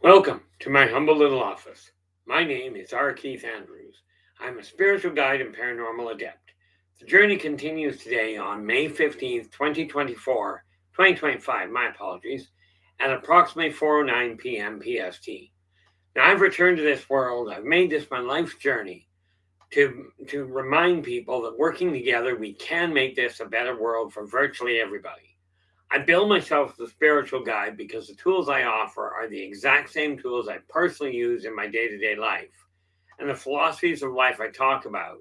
Welcome to my humble little office. My name is R. Keith Andrews. I'm a spiritual guide and paranormal adept. The journey continues today on May 15th, 2024, 2025, my apologies, at approximately 4:09 p.m. PST. Now, I've returned to this world. I've made this my life's journey to remind people that working together, we can make this a better world for virtually everybody. I bill myself as a spiritual guide because the tools I offer are the exact same tools I personally use in my day to day life. And the philosophies of life I talk about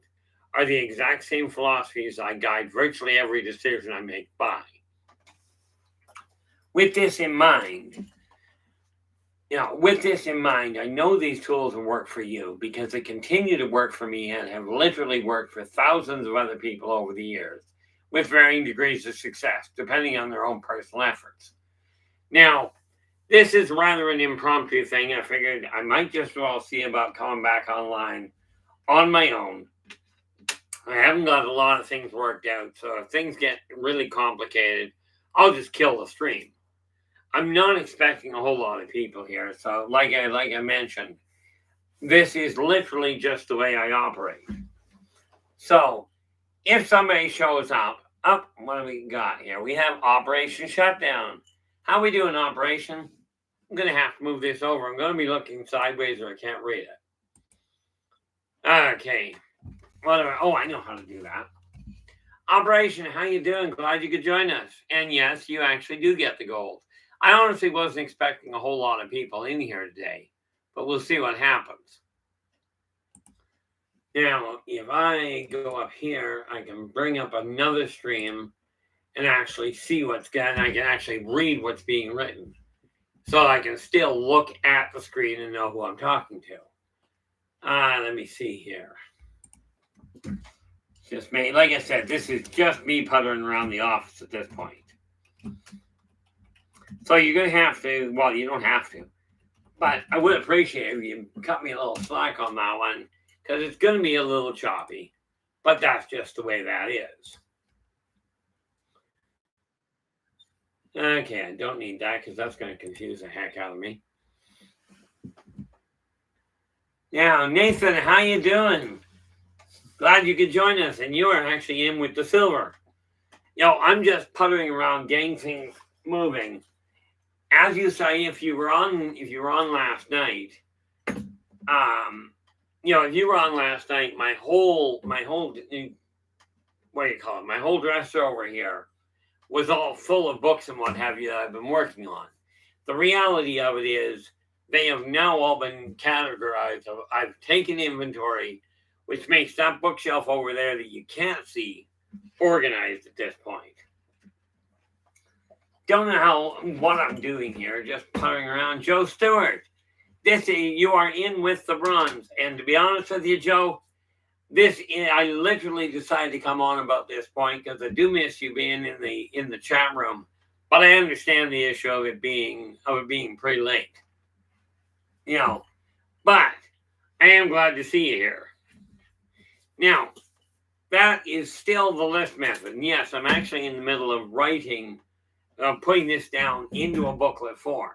are the exact same philosophies I guide virtually every decision I make by. With this in mind, I know these tools will work for you because they continue to work for me and have literally worked for thousands of other people over the years with varying degrees of success, depending on their own personal efforts. Now, this is rather an impromptu thing. I figured I might just well see about coming back online on my own. I haven't got a lot of things worked out, so if things get really complicated, I'll just kill the stream. I'm not expecting a whole lot of people here, so like I mentioned, this is literally just the way I operate. So, if somebody shows up, what do we got here? We have Operation Shutdown. How we doing, Operation? I'm going to have to move this over. I'm going to be looking sideways or I can't read it. Okay. Oh, I know how to do that. Operation, how you doing? Glad you could join us. And yes, you actually do get the gold. I honestly wasn't expecting a whole lot of people in here today, but we'll see what happens. Now, if I go up here, I can bring up another stream and actually see what's going on. I can actually read what's being written. So I can still look at the screen and know who I'm talking to. Let me see here. Just me. Like I said, this is just me puttering around the office at this point. So you're going to have to, well, you don't have to, but I would appreciate if you cut me a little slack on that one because it's going to be a little choppy, but that's just the way that is. Okay, I don't need that because that's going to confuse the heck out of me. Now, Nathan, how you doing? Glad you could join us, and you are actually in with the silver. I'm just puttering around, getting things moving. As you say, if you were on last night, my whole what do you call it? My whole dresser over here was all full of books and what have you that I've been working on. The reality of it is they have now all been categorized. I've taken inventory, which makes that bookshelf over there that you can't see organized at this point. Don't know what I'm doing here, just puttering around. Joe Stewart, you are in with the bronze. And to be honest with you, Joe, I literally decided to come on about this point because I do miss you being in the chat room, but I understand the issue of it being pretty late. But I am glad to see you here. Now, that is still the list method. And yes, I'm actually in the middle of putting this down into a booklet form.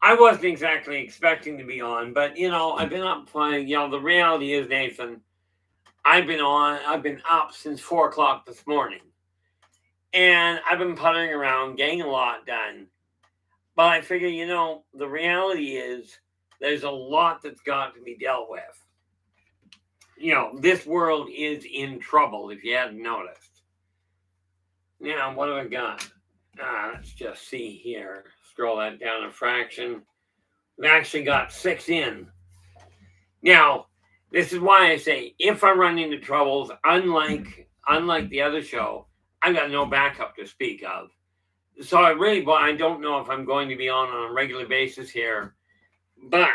I wasn't exactly expecting to be on, but I've been up playing. The reality is, Nathan, I've been up since 4 o'clock this morning, and I've been puttering around, getting a lot done. But I figure, the reality is, there's a lot that's got to be dealt with. This world is in trouble. If you hadn't noticed. Now, what do I got? Let's just see here. Scroll that down a fraction. We've actually got 6 in. Now, this is why I say if I run into troubles, unlike the other show, I've got no backup to speak of. So I don't know if I'm going to be on a regular basis here. But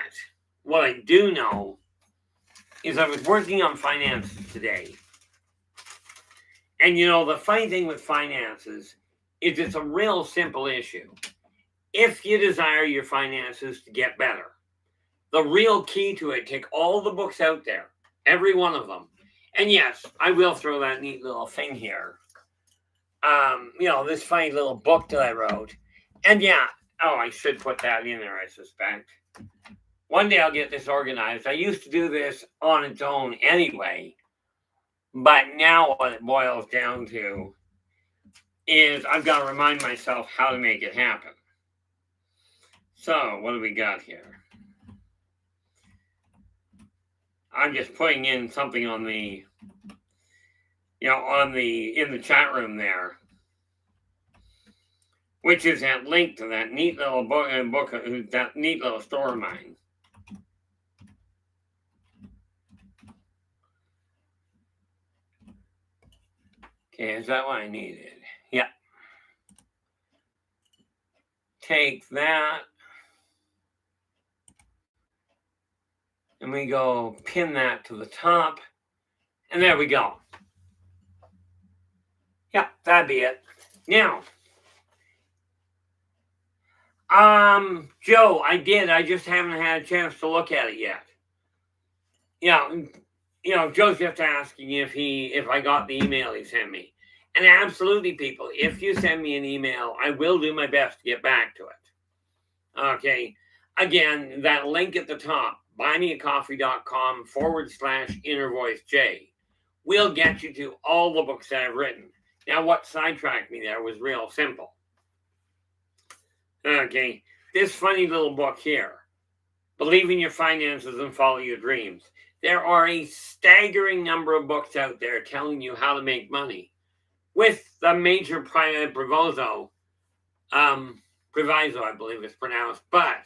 what I do know is I was working on finances today. And the funny thing with finances is it's a real simple issue. If you desire your finances to get better, the real key to it, take all the books out there, every one of them. And yes, I will throw that neat little thing here. This funny little book that I wrote. And yeah, Oh, I should put that in there, I suspect. One day I'll get this organized. I used to do this on its own anyway, but now what it boils down to is I've got to remind myself how to make it happen. So, what do we got here? I'm just putting in something on the, in the chat room there, which is that link to that neat little book, that neat little store of mine. Okay, is that what I needed? Yeah. Take that. And we go pin that to the top. And there we go. Yeah, that'd be it. Now, Joe, I did. I just haven't had a chance to look at it yet. Joe's just asking if I got the email he sent me. And absolutely, people, if you send me an email, I will do my best to get back to it. Okay. Again, that link at the top, buymeacoffee.com/InnerVoiceJ, will get you to all the books that I've written. Now, what sidetracked me there was real simple. Okay, this funny little book here, Believe in Your Finances and Follow Your Dreams. There are a staggering number of books out there telling you how to make money with the major proviso, I believe it's pronounced, but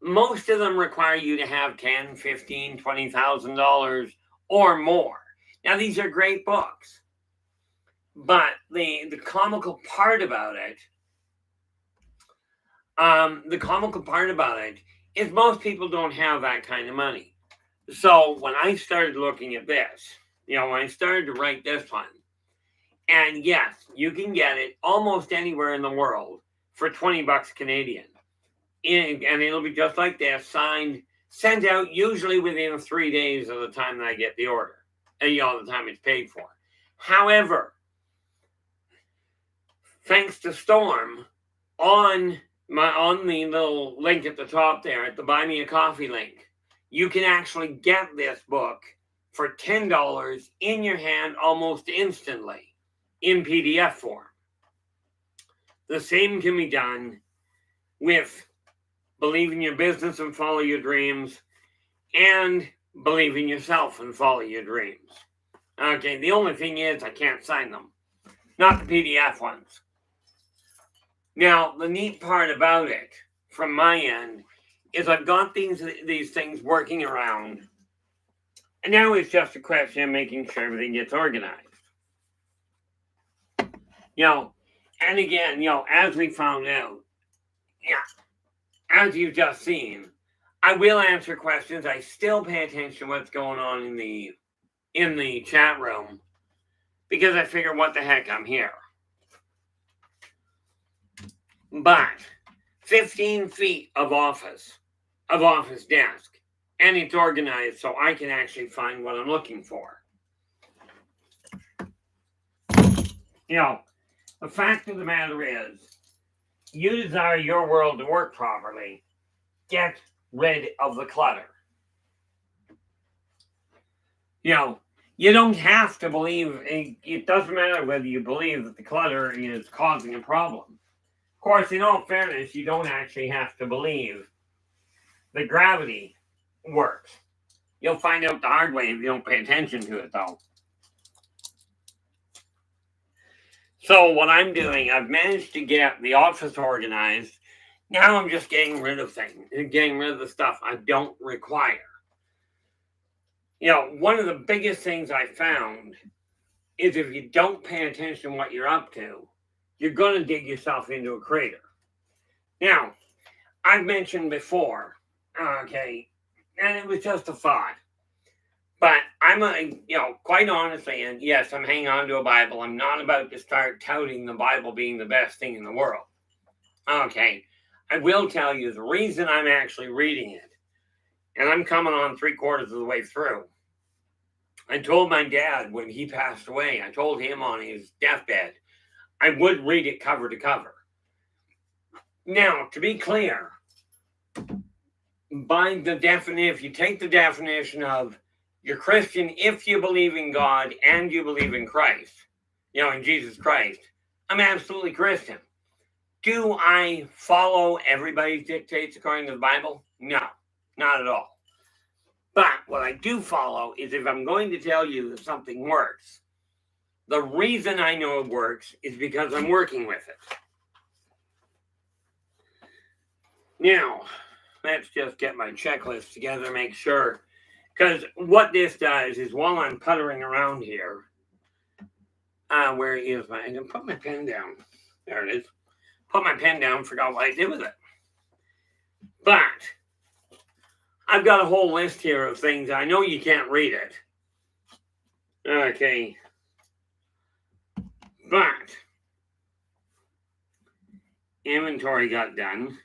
most of them require you to have $10,000, $15,000, $20,000 or more. Now, these are great books, but the comical part about it, is most people don't have that kind of money. So when I started looking at this, when I started to write this one, and yes, you can get it almost anywhere in the world for $20 Canadian. And it'll be just like this, signed, sent out usually within 3 days of the time that I get the order, and the time it's paid for. However, thanks to Storm, on the little link at the top there, at the Buy Me a Coffee link, you can actually get this book for $10 in your hand almost instantly in PDF form. The same can be done with Believe in Your Business and Follow Your Dreams, and Believe in Yourself and Follow Your Dreams. Okay, the only thing is I can't sign them. Not the PDF ones. Now, the neat part about it, from my end, is I've got these things working around, and now it's just a question of making sure everything gets organized. And again, as we found out, as you've just seen, I will answer questions. I still pay attention to what's going on in the chat room, because I figure, what the heck, I'm here. But 15 feet of office desk, and it's organized so I can actually find what I'm looking for. The fact of the matter is, you desire your world to work properly, get rid of the clutter. You don't have to believe, it doesn't matter whether you believe that the clutter is causing a problem. Of course, in all fairness, you don't actually have to believe that gravity works. You'll find out the hard way if you don't pay attention to it, though. So what I'm doing, I've managed to get the office organized. Now I'm just getting rid of things, getting rid of the stuff I don't require. One of the biggest things I found is if you don't pay attention to what you're up to, you're going to dig yourself into a crater. Now, I've mentioned before, okay, and it was just a thought, but I'm quite honestly, and yes, I'm hanging on to a Bible. I'm not about to start touting the Bible being the best thing in the world. Okay, I will tell you the reason I'm actually reading it, and I'm coming on 3/4 of the way through. I told my dad when he passed away, I told him on his deathbed, I would read it cover to cover. Now, to be clear, by the definition, if you take the definition of you're Christian if you believe in God and you believe in Christ, in Jesus Christ, I'm absolutely Christian. Do I follow everybody's dictates according to the Bible? No, not at all. But what I do follow is if I'm going to tell you that something works, the reason I know it works is because I'm working with it. Now, let's just get my checklist together, make sure. Because what this does is while I'm puttering around here, where is my, I'm going to put my pen down. There it is. Put my pen down, forgot what I did with it. But I've got a whole list here of things. I know you can't read it. Okay. But inventory got done.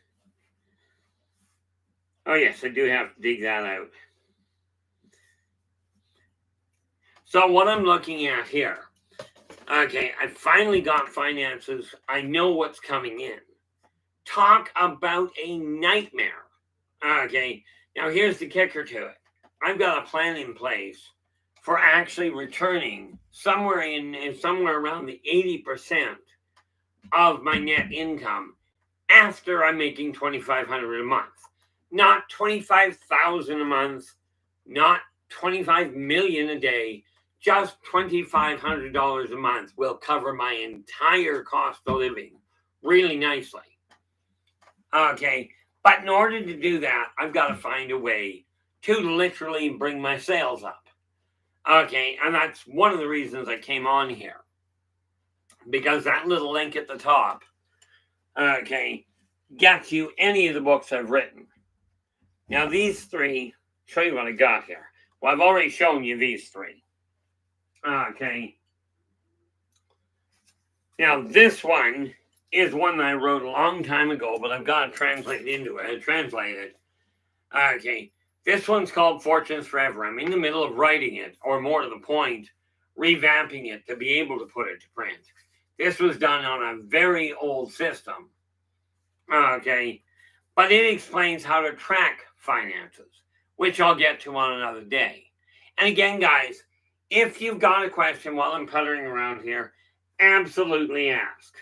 Oh, yes, I do have to dig that out. So what I'm looking at here, okay, I finally got finances. I know what's coming in. Talk about a nightmare. Okay, now here's the kicker to it. I've got a plan in place for actually returning somewhere around the 80% of my net income after I'm making $2,500 a month. Not $25,000 a month, not $25 million a day, just $2,500 a month will cover my entire cost of living really nicely. Okay, but in order to do that, I've got to find a way to literally bring my sales up. Okay, and that's one of the reasons I came on here. Because that little link at the top, okay, gets you any of the books I've written. Now these three, show you what I got here. Well, I've already shown you these three. Okay. Now this one is one that I wrote a long time ago, but I've got to translate it. Okay. This one's called Fortunes Forever. I'm in the middle of writing it, or more to the point, revamping it to be able to put it to print. This was done on a very old system. Okay. But it explains how to track finances, which I'll get to on another day. And again, guys, if you've got a question while I'm puttering around here, absolutely ask.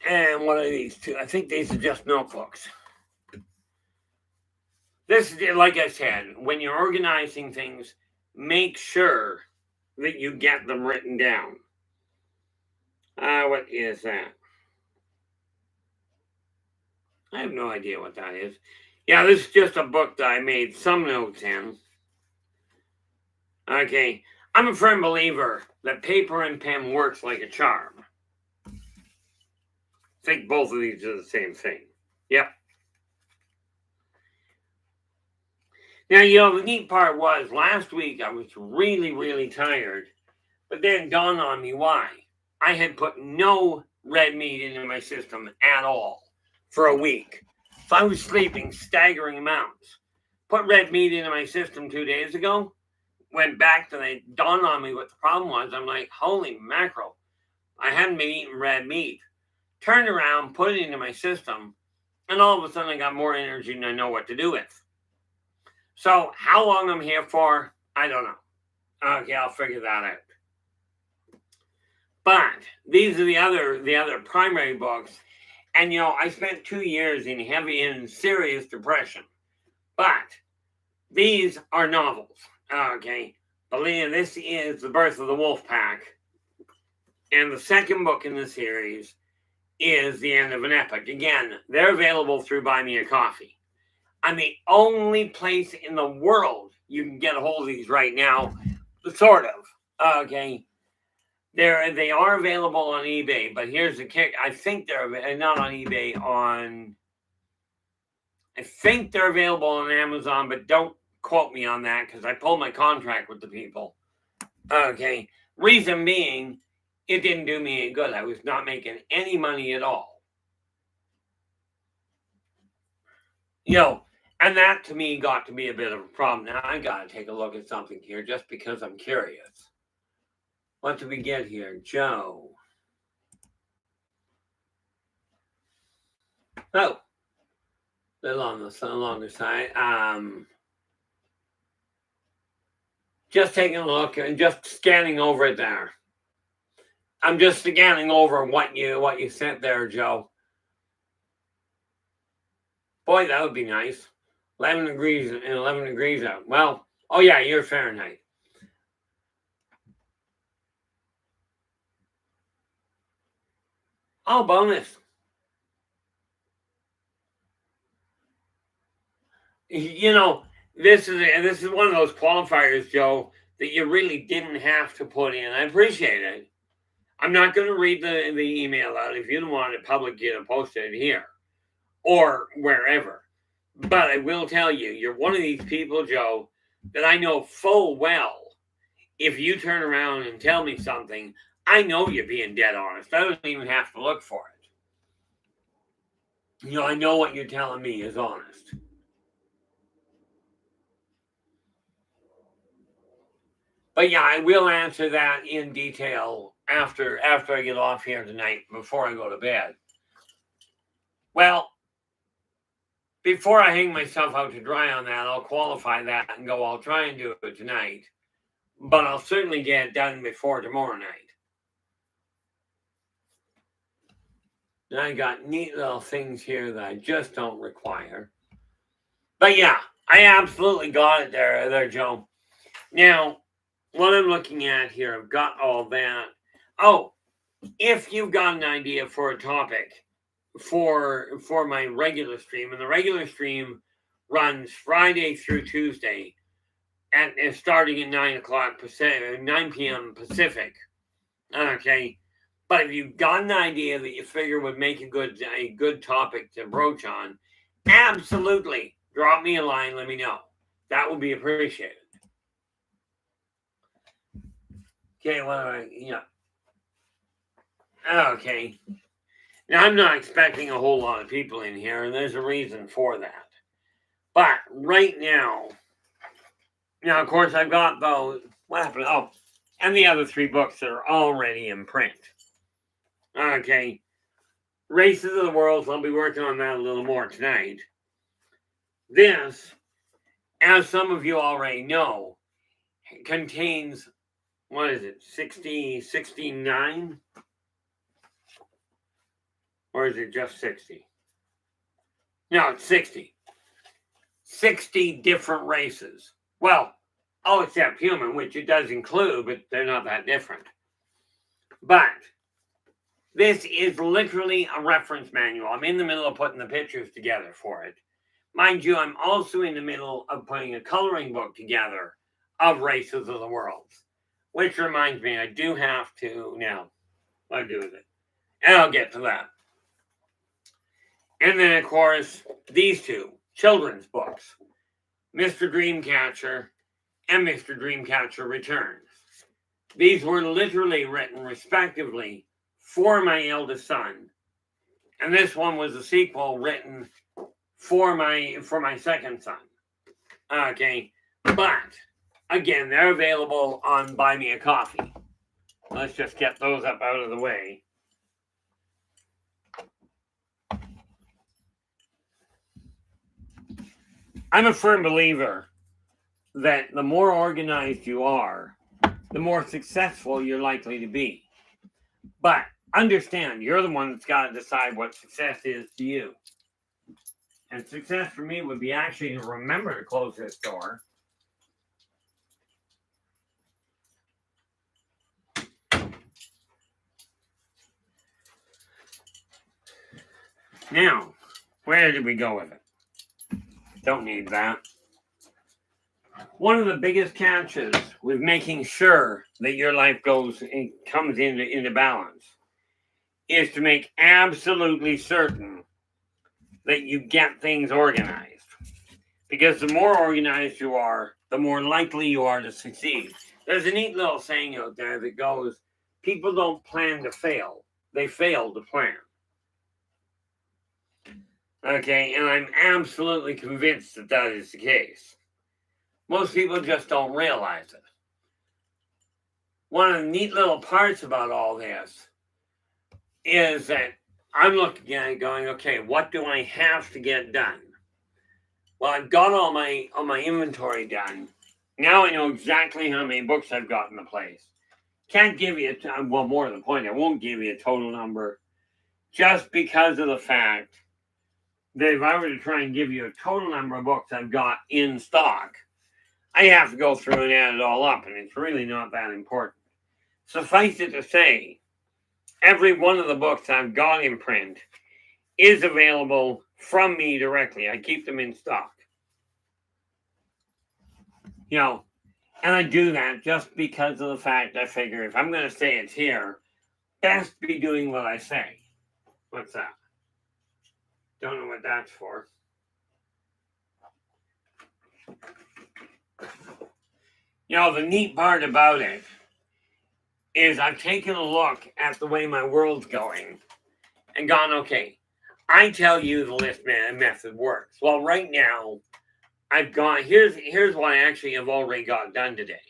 And what are these two? I think these are just notebooks. This is, like I said, when you're organizing things, make sure that you get them written down. What is that? I have no idea what that is. Yeah, this is just a book that I made some notes in. Okay, I'm a firm believer that paper and pen works like a charm. I think both of these are the same thing. Yep. Now, the neat part was last week I was really, really tired, but then it dawned on me why. I had put no red meat into my system at all for a week. So I was sleeping staggering amounts. Put red meat into my system 2 days ago. Went back to it dawned on me what the problem was. I'm like, holy mackerel. I hadn't been eating red meat. Turned around, put it into my system, and all of a sudden I got more energy than I know what to do with. So how long I'm here for, I don't know. Okay, I'll figure that out. But these are the other primary books. And I spent 2 years in heavy and serious depression. But these are novels. Okay. Believe this is The Birth of the Wolf Pack. And the second book in the series is The End of an Epic. Again, they're available through Buy Me a Coffee. I'm the only place in the world you can get a hold of these right now. Sort of. Okay. They are available on eBay, but here's the kick. I think they're not on eBay, I think they're available on Amazon, but don't quote me on that because I pulled my contract with the people. Okay. Reason being, it didn't do me any good. I was not making any money at all. And that to me got to be a bit of a problem. Now I got to take a look at something here just because I'm curious. What did we get here? Joe. Oh, a little on the longer side. Just taking a look and just scanning over it there. I'm just scanning over what you sent there, Joe. Boy, that would be nice. 11 degrees and 11 degrees out. Well, oh yeah, you're Fahrenheit. Oh, bonus. You know, this is one of those qualifiers, Joe, that you really didn't have to put in. I appreciate it. I'm not going to read the email out. If you don't want it public, you know, post it here or wherever. But I will tell you, you're one of these people, Joe, that I know full well. If you turn around and tell me something, I know you're being dead honest. I don't even have to look for it. You know, I know what you're telling me is honest. But yeah, I will answer that in detail after I get off here tonight before I go to bed. Well, before I hang myself out to dry on that, I'll qualify that and go, I'll try and do it tonight. But I'll certainly get it done before tomorrow night. And I got neat little things here that I just don't require. But yeah, I absolutely got it there, Joe. Now, what I'm looking at here, I've got all that. Oh, if you've got an idea for a topic for my regular stream, and the regular stream runs Friday through Tuesday at starting at 9 o'clock Pacific, 9 p.m. Pacific. Okay. But if you've got an idea that you figure would make a good topic to broach on, absolutely drop me a line, let me know. That would be appreciated. Okay, yeah. Okay. Now, I'm not expecting a whole lot of people in here, and there's a reason for that. But right now, of course, I've got those. What happened? Oh, and the other 3 books that are already in print. Okay. Races of the World, I'll be working on that a little more tonight. This, as some of you already know, contains, what is it, 69? Or is it just 60? No, it's 60. 60 different races. Well, all except human, which it does include, but they're not that different. But this is literally a reference manual. I'm in the middle of putting the pictures together for it. Mind you, I'm also in the middle of putting a coloring book together of Races of the World. Which reminds me, I do have to now. What do with it? And I'll get to that. And then, of course, these 2 children's books, Mr. Dreamcatcher and Mr. Dreamcatcher Returns. These were literally written, respectively, for my eldest son. And this one was a sequel written for my second son. Okay. But, again, they're available on Buy Me a Coffee. Let's just get those up out of the way. I'm a firm believer that the more organized you are, the more successful you're likely to be. But understand, you're the one that's got to decide what success is to you. And success for me would be actually to remember to close this door. Now, where did we go with it? Don't need that. One of the biggest catches with making sure that your life comes into balance is to make absolutely certain that you get things organized. Because the more organized you are, the more likely you are to succeed. There's a neat little saying out there that goes, people don't plan to fail, they fail to plan. Okay, and I'm absolutely convinced that that is the case. Most people just don't realize it. One of the neat little parts about all this is that I'm looking at it going, okay, what do I have to get done? Well, I've got all my inventory done. Now I know exactly how many books I've got in the place. Can't give you well, more to the point, I won't give you a total number, just because of the fact that if I were to try and give you a total number of books I've got in stock, I have to go through and add it all up, and it's really not that important. Suffice it to say, every one of the books I've got in print is available from me directly. I keep them in stock. And I do that just because of the fact I figure if I'm going to say it's here, best be doing what I say. What's that? Don't know what that's for. The neat part about it is I've taken a look at the way my world's going and gone, okay, I tell you the list method works. Well, right now, I've got, here's what I actually have already got done today.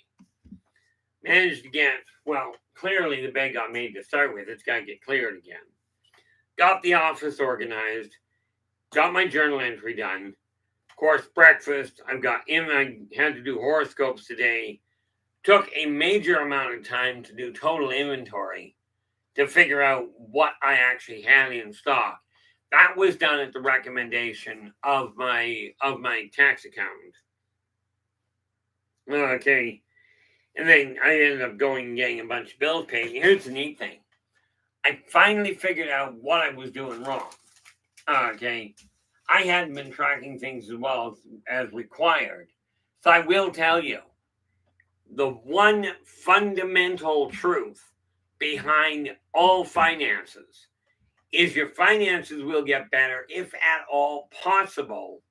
Managed to get, well, clearly the bed got made to start with. It's got to get cleared again. Got the office organized. Got my journal entry done. Of course, breakfast. I had to do horoscopes today. Took a major amount of time to do total inventory to figure out what I actually had in stock. That was done at the recommendation of my tax accountant. Okay. And then I ended up going and getting a bunch of bills paid. Here's the neat thing. I finally figured out what I was doing wrong. Okay. I hadn't been tracking things as well as required. So I will tell you, the one fundamental truth behind all finances is your finances will get better, if at all possible,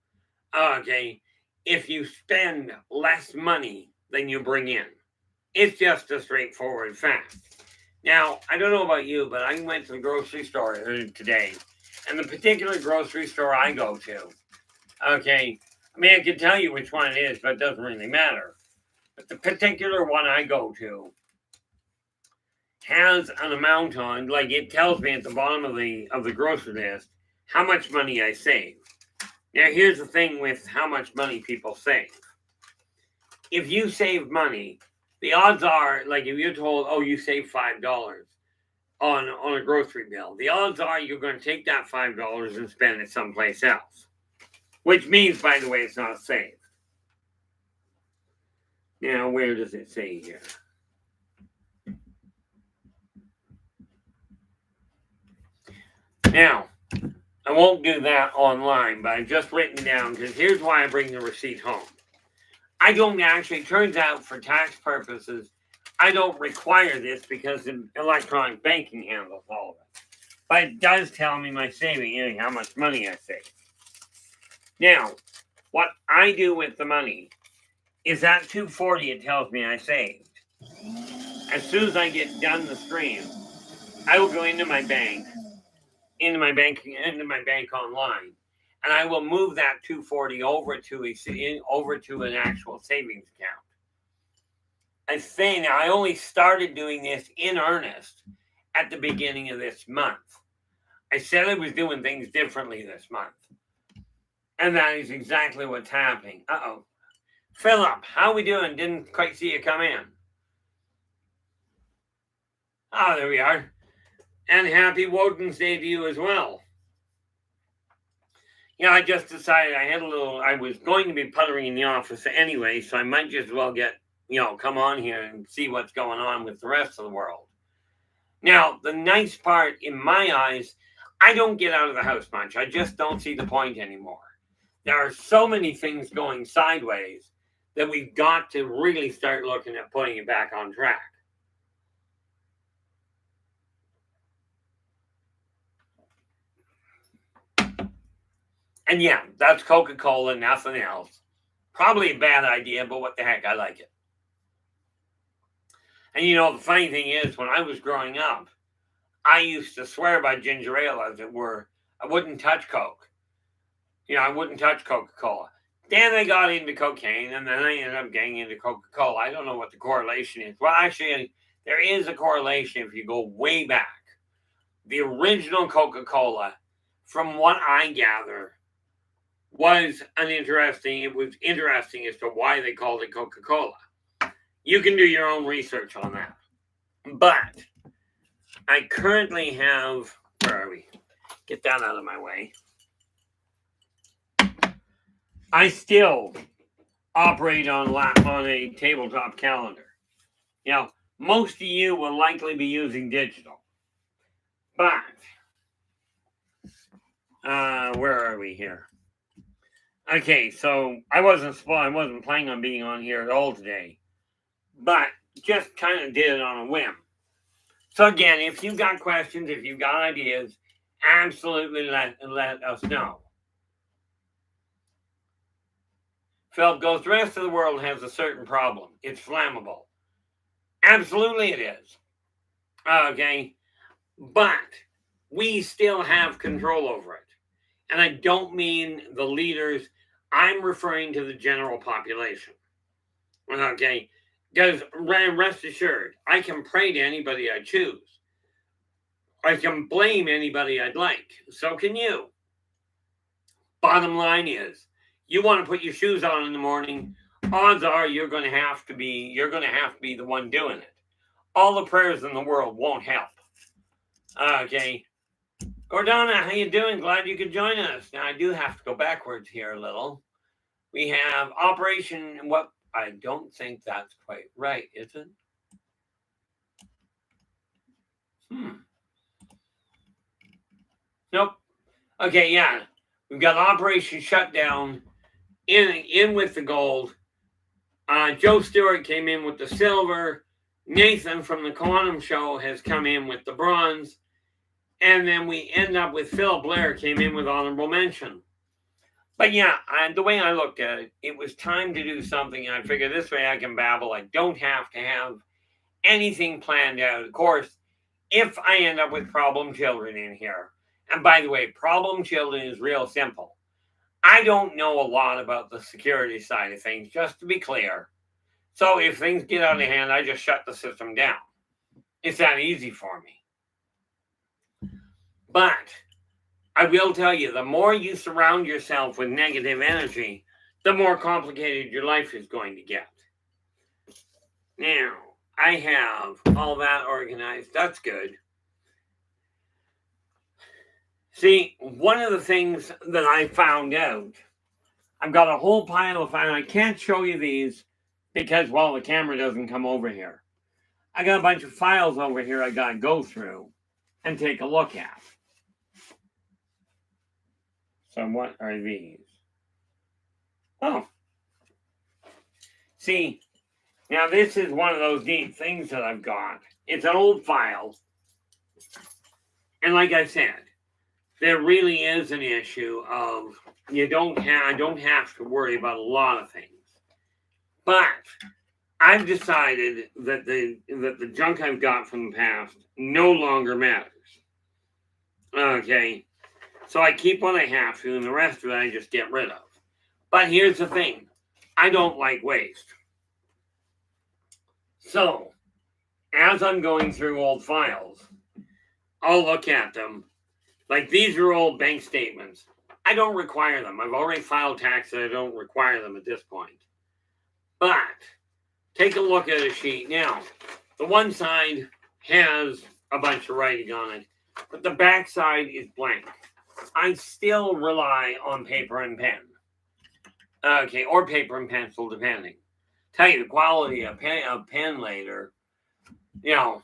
okay, if you spend less money than you bring in. It's just a straightforward fact. Now, I don't know about you, but I went to the grocery store today, and the particular grocery store I go to, okay, I mean, I can tell you which one it is, but it doesn't really matter. But the particular one I go to has an amount on, like it tells me at the bottom of the grocery list how much money I save. Now, here's the thing with how much money people save. If you save money, the odds are, like if you're told, oh, you save $5 on a grocery bill, the odds are you're going to take that $5 and spend it someplace else. Which means, by the way, it's not saved. Now, where does it say here? Now, I won't do that online, but I've just written down, because here's why I bring the receipt home. I don't actually, turns out for tax purposes, I don't require this because electronic banking handles all of it. But it does tell me my saving, how much money I save. Now, what I do with the money is that $240 it tells me I saved. As soon as I get done the stream, I will go into my bank online, and I will move that $240 over to an actual savings account. I'm saying now, I only started doing this in earnest at the beginning of this month. I said I was doing things differently this month, and that is exactly what's happening. Uh-oh. Philip, how we doing? Didn't quite see you come in. Oh, there we are. And happy Woden's Day to you as well. I just decided I was going to be puttering in the office anyway, so I might just as well come on here and see what's going on with the rest of the world. Now, the nice part in my eyes, I don't get out of the house much. I just don't see the point anymore. There are so many things going sideways that we've got to really start looking at putting it back on track. And yeah, that's Coca-Cola, nothing else. Probably a bad idea, but what the heck, I like it. And the funny thing is, when I was growing up, I used to swear by ginger ale, as it were. I wouldn't touch Coke. I wouldn't touch Coca-Cola. Then I got into cocaine, and then I ended up getting into Coca-Cola. I don't know what the correlation is. Well, actually, there is a correlation if you go way back. the original Coca-Cola, from what I gather, was it was interesting as to why they called it Coca-Cola. You can do your own research on that. But I currently have, where are we? Get that out of my way. I still operate on a tabletop calendar. Most of you will likely be using digital. But, where are we here? Okay, so I wasn't planning on being on here at all today, but just kind of did it on a whim. So again, if you've got questions, if you've got ideas, absolutely let us know. Philip goes, the rest of the world has a certain problem. It's flammable. Absolutely it is. Okay, but we still have control over it. And I don't mean the leaders. I'm referring to the general population. Okay? Because rest assured, I can pray to anybody I choose. I can blame anybody I'd like. So can you. Bottom line is, you want to put your shoes on in the morning, odds are you're going to have to be the one doing it. All the prayers in the world won't help. Okay? Gordana, how you doing? Glad you could join us. Now, I do have to go backwards here a little. We have Operation, what? I don't think that's quite right, is it? Nope. Okay, yeah. We've got Operation Shutdown in with the gold. Joe Stewart came in with the silver. Nathan from the Quantum Show has come in with the bronze. And then we end up with Phil Blair came in with honorable mention. But yeah, the way I looked at it, it was time to do something. And I figured this way I can babble. I don't have to have anything planned out. Of course, if I end up with problem children in here. And by the way, problem children is real simple. I don't know a lot about the security side of things, just to be clear. So if things get out of hand, I just shut the system down. It's that easy for me. But I will tell you, the more you surround yourself with negative energy, the more complicated your life is going to get. Now, I have all that organized. That's good. See, one of the things that I found out, I've got a whole pile of files. I can't show you these because, well, the camera doesn't come over here. I got a bunch of files over here I got to go through and take a look at. So what are these? Oh. See, now this is one of those neat things that I've got. It's an old file. And like I said, there really is an issue of I don't have to worry about a lot of things. But I've decided that the junk I've got from the past no longer matters. Okay. So I keep what I have to, and the rest of it I just get rid of. But here's the thing. I don't like waste. So, as I'm going through old files, I'll look at them. Like, these are old bank statements. I don't require them. I've already filed taxes. I don't require them at this point. But, take a look at a sheet. Now, the one side has a bunch of writing on it, but the back side is blank. I still rely on paper and pen. Okay, or paper and pencil, depending. Tell you, the quality of pen later, the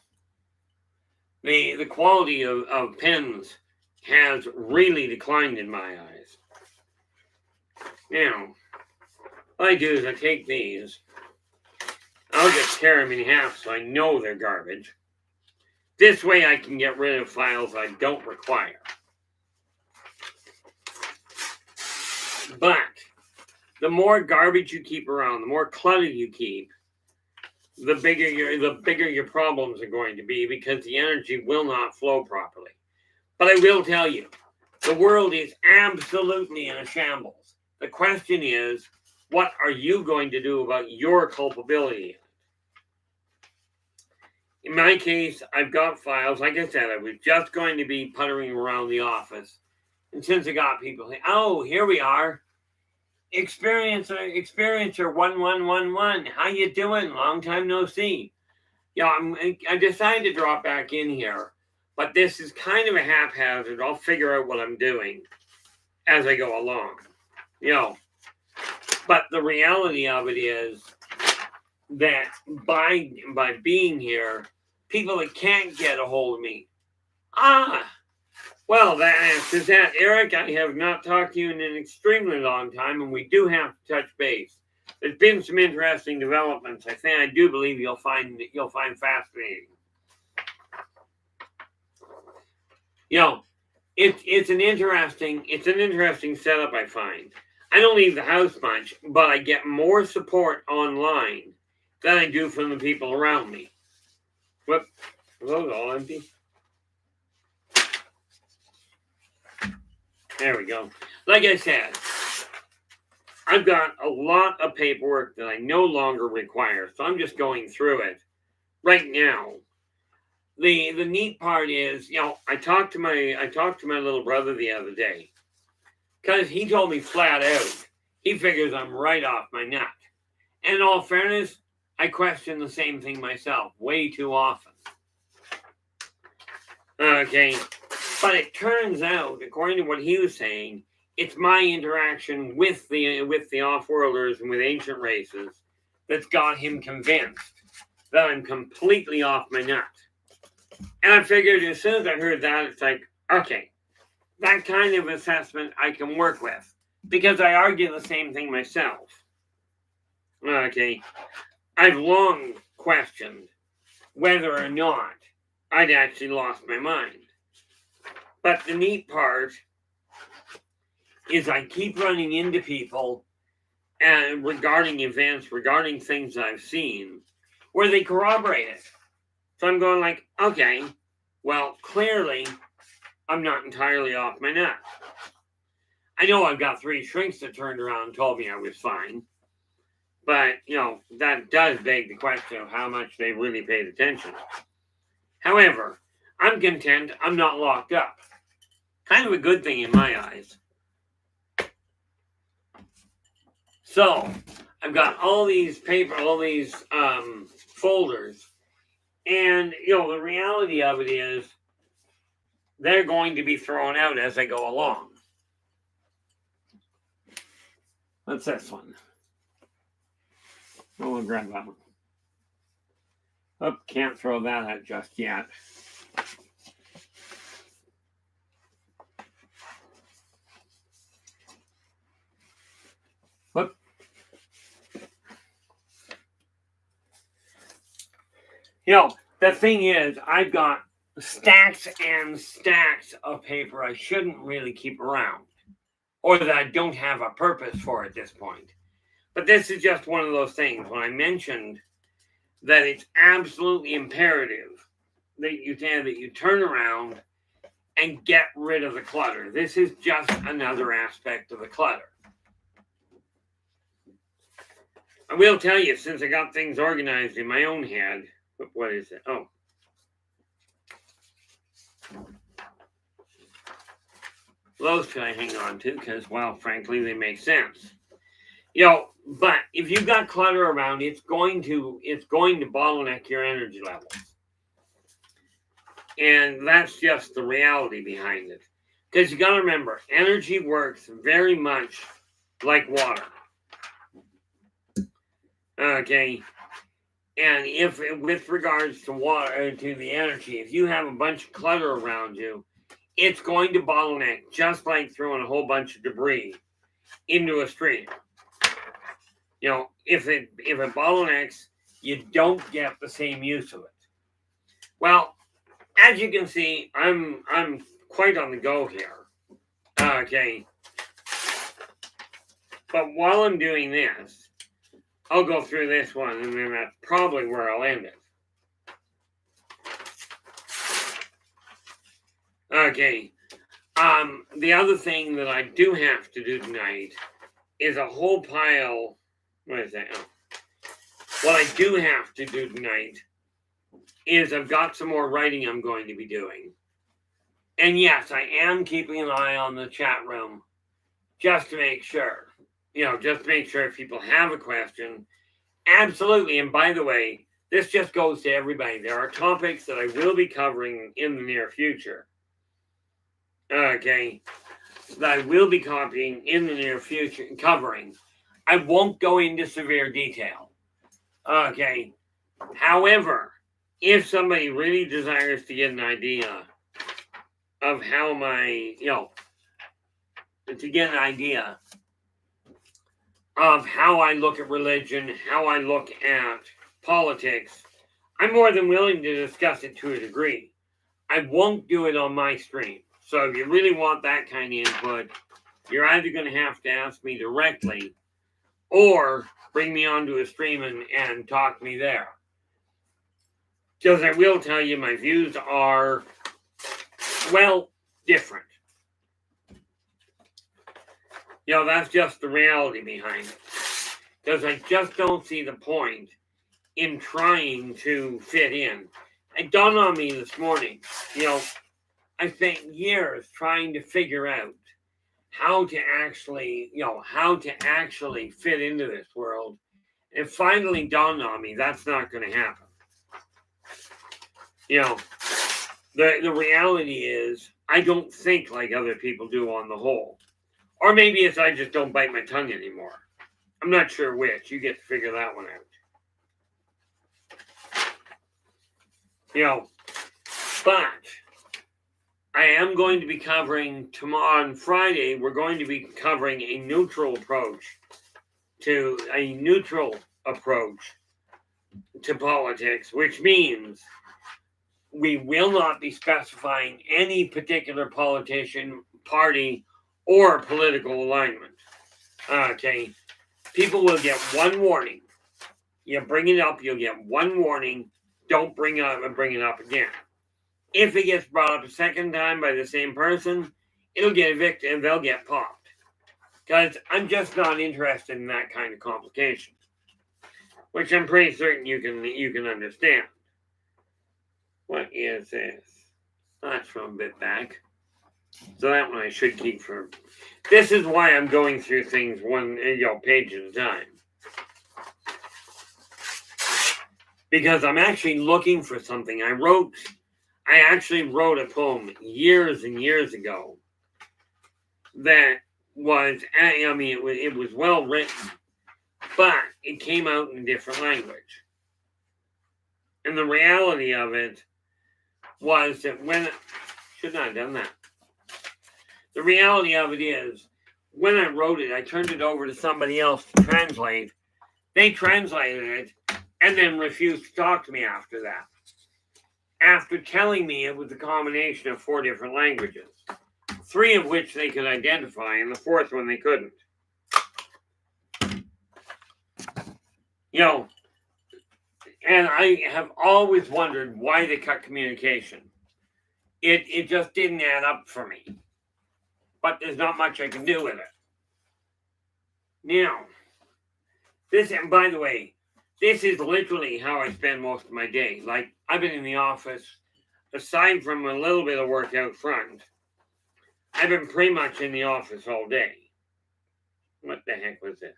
quality of pens has really declined in my eyes. Now, what I do is I take these. I'll just tear them in half so I know they're garbage. This way I can get rid of files I don't require. But the more garbage you keep around, the more clutter you keep, the bigger your problems are going to be, because the energy will not flow properly. But I will tell you, the world is absolutely in a shambles. The question is, what are you going to do about your culpability? In my case, I've got files. Like I said, I was just going to be puttering around the office. And since I got people, oh, here we are. Experiencer 1111. How you doing? Long time no see. Yeah, I decided to drop back in here, but this is kind of a haphazard. I'll figure out what I'm doing as I go along. But the reality of it is that by being here, people that can't get a hold of me. Well, that answers that. Eric, I have not talked to you in an extremely long time, and we do have to touch base. There's been some interesting developments. I do believe you'll find fascinating. It's an interesting setup. I find I don't leave the house much, but I get more support online than I do from the people around me. Whoop, are those all empty? There we go. Like I said, I've got a lot of paperwork that I no longer require, so I'm just going through it right now. The neat part is, I talked to my little brother the other day because he told me flat out he figures I'm right off my nut. And in all fairness, I question the same thing myself way too often. Okay. But it turns out, according to what he was saying, it's my interaction with the off-worlders and with ancient races that's got him convinced that I'm completely off my nut. And I figured as soon as I heard that, it's like, okay, that kind of assessment I can work with because I argue the same thing myself. Okay, I've long questioned whether or not I'd actually lost my mind. But the neat part is I keep running into people and regarding events, regarding things I've seen, where they corroborate it. So I'm going like, okay, well, clearly I'm not entirely off my nut. I know I've got 3 shrinks that turned around and told me I was fine. But, that does beg the question of how much they really paid attention. However, I'm content I'm not locked up. Kind of a good thing in my eyes. So, I've got all these folders. And, the reality of it is they're going to be thrown out as I go along. What's this one? Oh, we'll grab that one. Oh, can't throw that out just yet. Whoop. The thing is, I've got stacks and stacks of paper I shouldn't really keep around, or that I don't have a purpose for at this point. But this is just one of those things. When I mentioned that it's absolutely imperative that you turn around and get rid of the clutter. This is just another aspect of the clutter. I will tell you, since I got things organized in my own head, what is it? Oh. Those two I hang on to because, well, frankly, they make sense. But if you've got clutter around, it's going to bottleneck your energy levels. And that's just the reality behind it. Because you got to remember, energy works very much like water. Okay. And if, with regards to water, to the energy, if you have a bunch of clutter around you, it's going to bottleneck, just like throwing a whole bunch of debris into a stream. If it bottlenecks, you don't get the same use of it. Well, as you can see, I'm quite on the go here. Okay. But while I'm doing this, I'll go through this one, and then that's probably where I'll end it. Okay. The other thing that I do have to do tonight is a whole pile. What is that? Oh. What I do have to do tonight is I've got some more writing I'm going to be doing. And yes, I am keeping an eye on the chat room just to make sure. Just to make sure if people have a question. Absolutely. And by the way, this just goes to everybody. There are topics that I will be covering in the near future. Okay. That I will be copying in the near future, covering. I won't go into severe detail. Okay. However, if somebody really desires to get an idea of how to get an idea of how I look at religion, how I look at politics, I'm more than willing to discuss it to a degree. I won't do it on my stream. So if you really want that kind of input, you're either going to have to ask me directly or bring me onto a stream and talk to me there. Because I will tell you, my views are, different. That's just the reality behind it. Because I just don't see the point in trying to fit in. It dawned on me this morning, I spent years trying to figure out how to actually fit into this world. It finally dawned on me that's not going to happen. The reality is I don't think like other people do on the whole. Or maybe it's I just don't bite my tongue anymore. I'm not sure which. You get to figure that one out. But I am going to be covering tomorrow on Friday. We're going to be covering a neutral approach to politics, which means we will not be specifying any particular politician, party, or political alignment. Okay. People will get one warning. You bring it up, you'll get one warning. Don't bring it up again. If it gets brought up a second time by the same person, it'll get evicted and they'll get popped. Because I'm just not interested in that kind of complication. Which I'm pretty certain you can understand. What is this? That's from a bit back. So that one I should keep for. This is why I'm going through things one page at a time. Because I'm actually looking for something. I actually wrote a poem years and years ago that was, it was well written, but it came out in a different language. And the reality of it was that should not have done that. The reality of it is, when I wrote it, I turned it over to somebody else to translate. They translated it and then refused to talk to me after that. After telling me it was a combination of 4 different languages, 3 of which they could identify, and the 4th one they couldn't. And I have always wondered why they cut communication. It just didn't add up for me. But there's not much I can do with it. Now, and by the way, this is literally how I spend most of my day. Like, I've been in the office, aside from a little bit of work out front, I've been pretty much in the office all day. What the heck was this?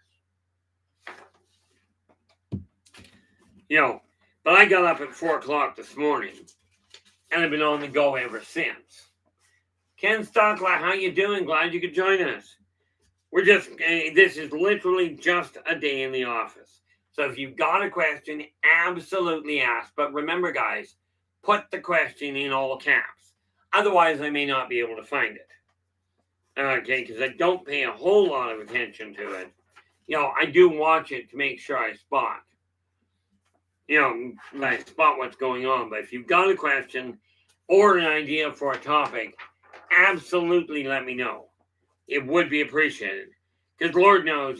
But I got up at 4 o'clock this morning, and I've been on the go ever since. Ken Stockler, how you doing? Glad you could join us. This is literally just a day in the office. So if you've got a question, absolutely ask. But remember, guys, put the question in all caps. Otherwise, I may not be able to find it. Okay, because I don't pay a whole lot of attention to it. I do watch it to make sure I spot. I spot what's going on. But if you've got a question or an idea for a topic, absolutely let me know. It would be appreciated. Because Lord knows,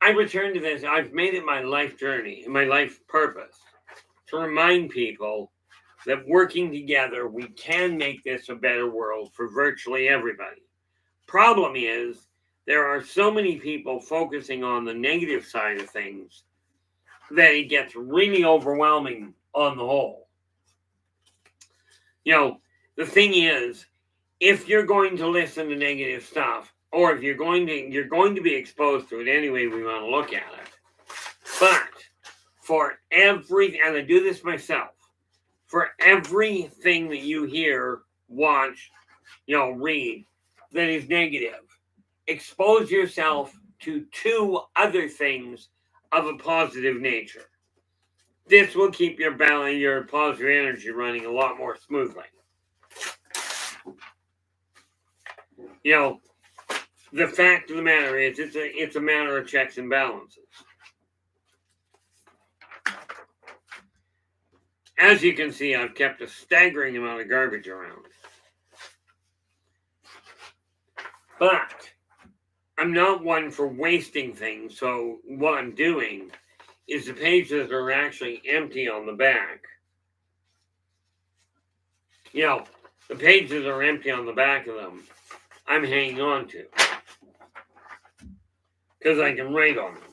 I return to this. I've made it my life journey, my life purpose, to remind people that working together, we can make this a better world for virtually everybody. Problem is, there are so many people focusing on the negative side of things that it gets really overwhelming on the whole. The thing is, if you're going to listen to negative stuff, or if you're going to be exposed to it anyway, we want to look at it. But for every, and I do this myself, for everything that you hear, watch, read that is negative, expose yourself to 2 other things of a positive nature. This will keep your positive energy running a lot more smoothly. The fact of the matter is, it's a matter of checks and balances. As you can see, I've kept a staggering amount of garbage around. But I'm not one for wasting things, so what I'm doing is the pages are actually empty on the back. The pages are empty on the back of them. I'm hanging on to because I can write on them.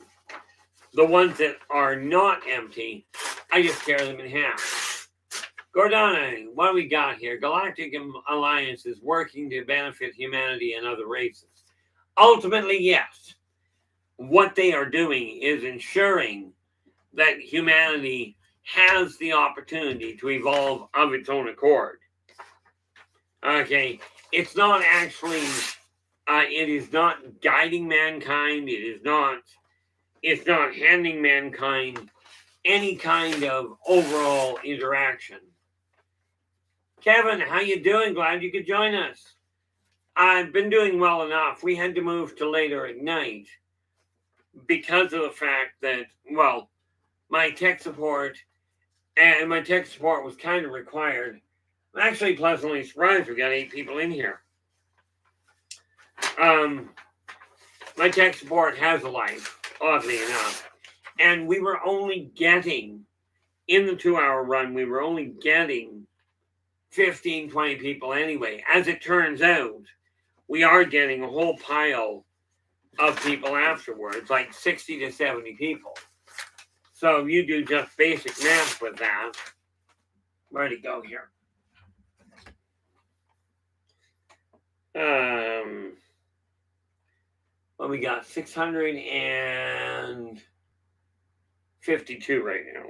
The ones that are not empty, I just tear them in half. Gordana, what do we got here? Galactic Alliance is working to benefit humanity and other races. Ultimately, yes. What they are doing is ensuring that humanity has the opportunity to evolve of its own accord. Okay, it's not actually, it is not guiding mankind. It's not handing mankind any kind of overall interaction. Kevin, how you doing? Glad you could join us. I've been doing well enough. We had to move to later at night because of the fact that, my tech support was kind of required. I'm actually pleasantly surprised we got 8 people in here. My tech support has a life, oddly enough. And we were only getting, in the 2-hour run, we were only getting 15, 20 people anyway. As it turns out, we are getting a whole pile of people afterwards, like 60 to 70 people. So you do just basic math with that. Where'd it go here? We got 652 right now.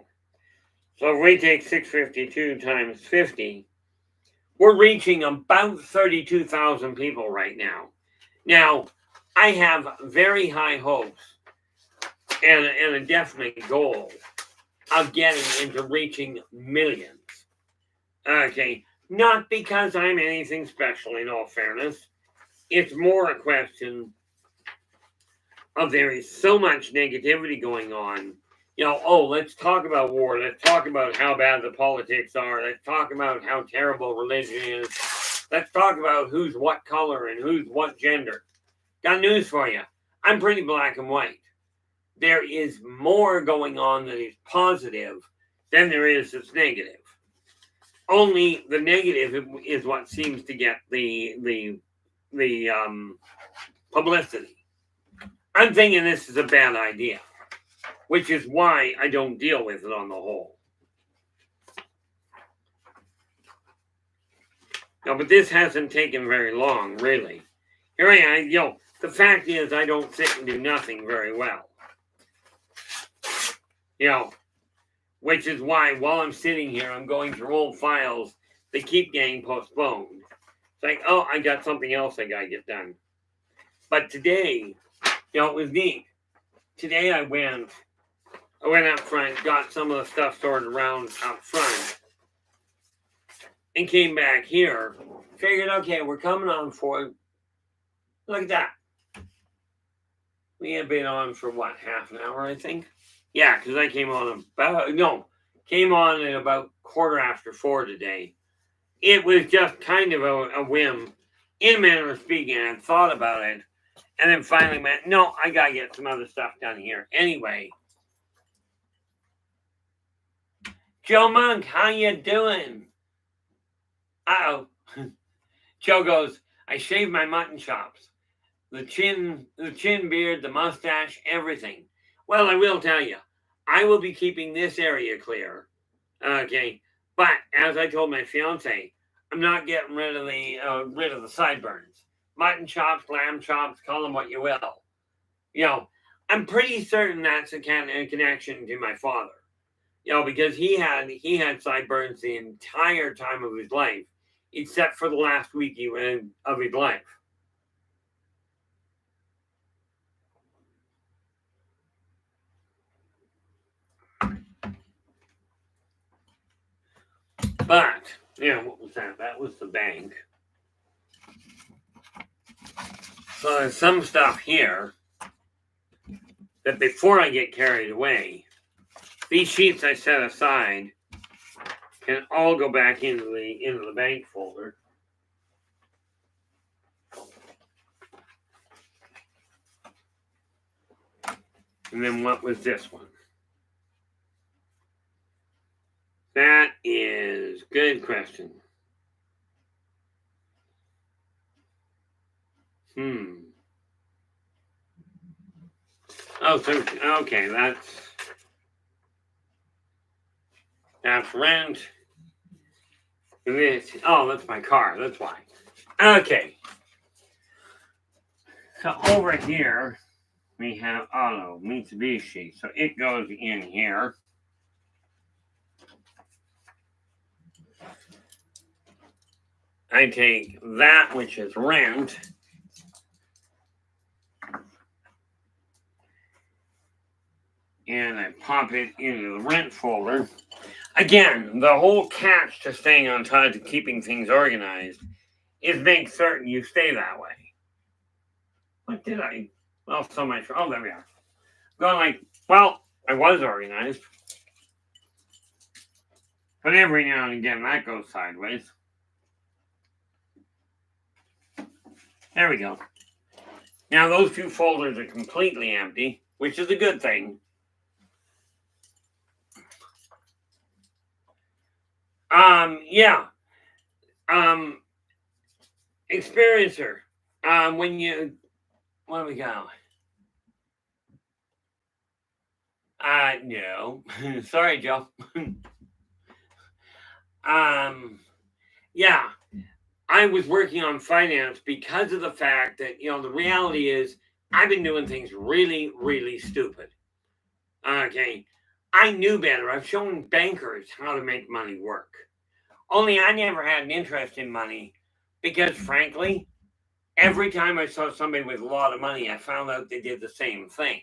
So if we take 652 times 50, we're reaching about 32,000 people right now. Now, I have very high hopes and a definite goal of getting into reaching millions. Okay, not because I'm anything special, in all fairness. It's more a question of there is so much negativity going on. Let's talk about war. Let's talk about how bad the politics are. Let's talk about how terrible religion is. Let's talk about who's what color and who's what gender. Got news for you. I'm pretty black and white. There is more going on that is positive than there is that's negative. Only the negative is what seems to get the publicity. I'm thinking this is a bad idea, which is why I don't deal with it on the whole. No, but this hasn't taken very long, really. Here I am. The fact is I don't sit and do nothing very well. Which is why while I'm sitting here, I'm going through old files that keep getting postponed. It's like, I got something else I got to get done. But today, it was neat. Today I went up front, got some of the stuff sorted around up front, and came back here. Figured, okay, we're coming on for it. Look at that. We had been on for what, half an hour, I think? Yeah, because I came on at about 4:15 today. It was just kind of a whim, in a manner of speaking. I thought about it, and then finally went, no, I got to get some other stuff done here. Anyway. Joe Monk, how you doing? Uh-oh. Joe goes, I shaved my mutton chops. The chin beard, the mustache, everything. Well, I will tell you, I will be keeping this area clear. Okay. But as I told my fiance, I'm not getting rid of the sideburns. Mutton chops, lamb chops, call them what you will. I'm pretty certain that's a connection to my father. Because he had sideburns the entire time of his life, except for the last week of his life. But what was that? That was the bank. So there's some stuff here that before I get carried away, these sheets I set aside can all go back into the bank folder. And then what was this one? That is good question. Oh, so okay, that's rent. And this, that's my car. That's why. Okay. So over here we have auto Mitsubishi. So it goes in here. I take that, which is rent, and I pop it into the rent folder. Again, the whole catch to staying on top of keeping things organized is make certain you stay that way. What did I? Well, so much. Oh, there we are. Going I was organized. But every now and again, that goes sideways. There we go. Now, those two folders are completely empty, which is a good thing. Experiencer. What do we got? No. Sorry, Joe. Yeah. I was working on finance because of the fact that, the reality is I've been doing things really, really stupid. Okay. I knew better. I've shown bankers how to make money work. Only I never had an interest in money because, frankly, every time I saw somebody with a lot of money, I found out they did the same thing.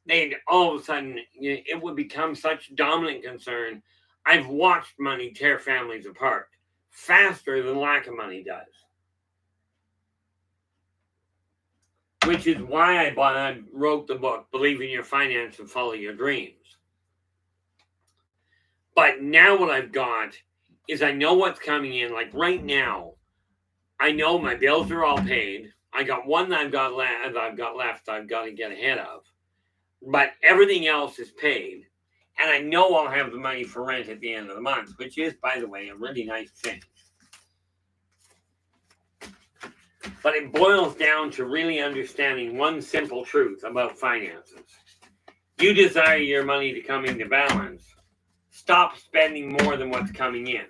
They'd all of a sudden, it would become such a dominant concern. I've watched money tear families apart faster than lack of money does. Which is why I wrote the book, Believe in Your Finance and Follow Your Dreams. But now what I've got is I know what's coming in. Like right now, I know my bills are all paid. I got one that I've got left I've got to get ahead of. But everything else is paid. And I know I'll have the money for rent at the end of the month, which is, by the way, a really nice change. But it boils down to really understanding one simple truth about finances. You desire your money to come into balance. Stop spending more than what's coming in.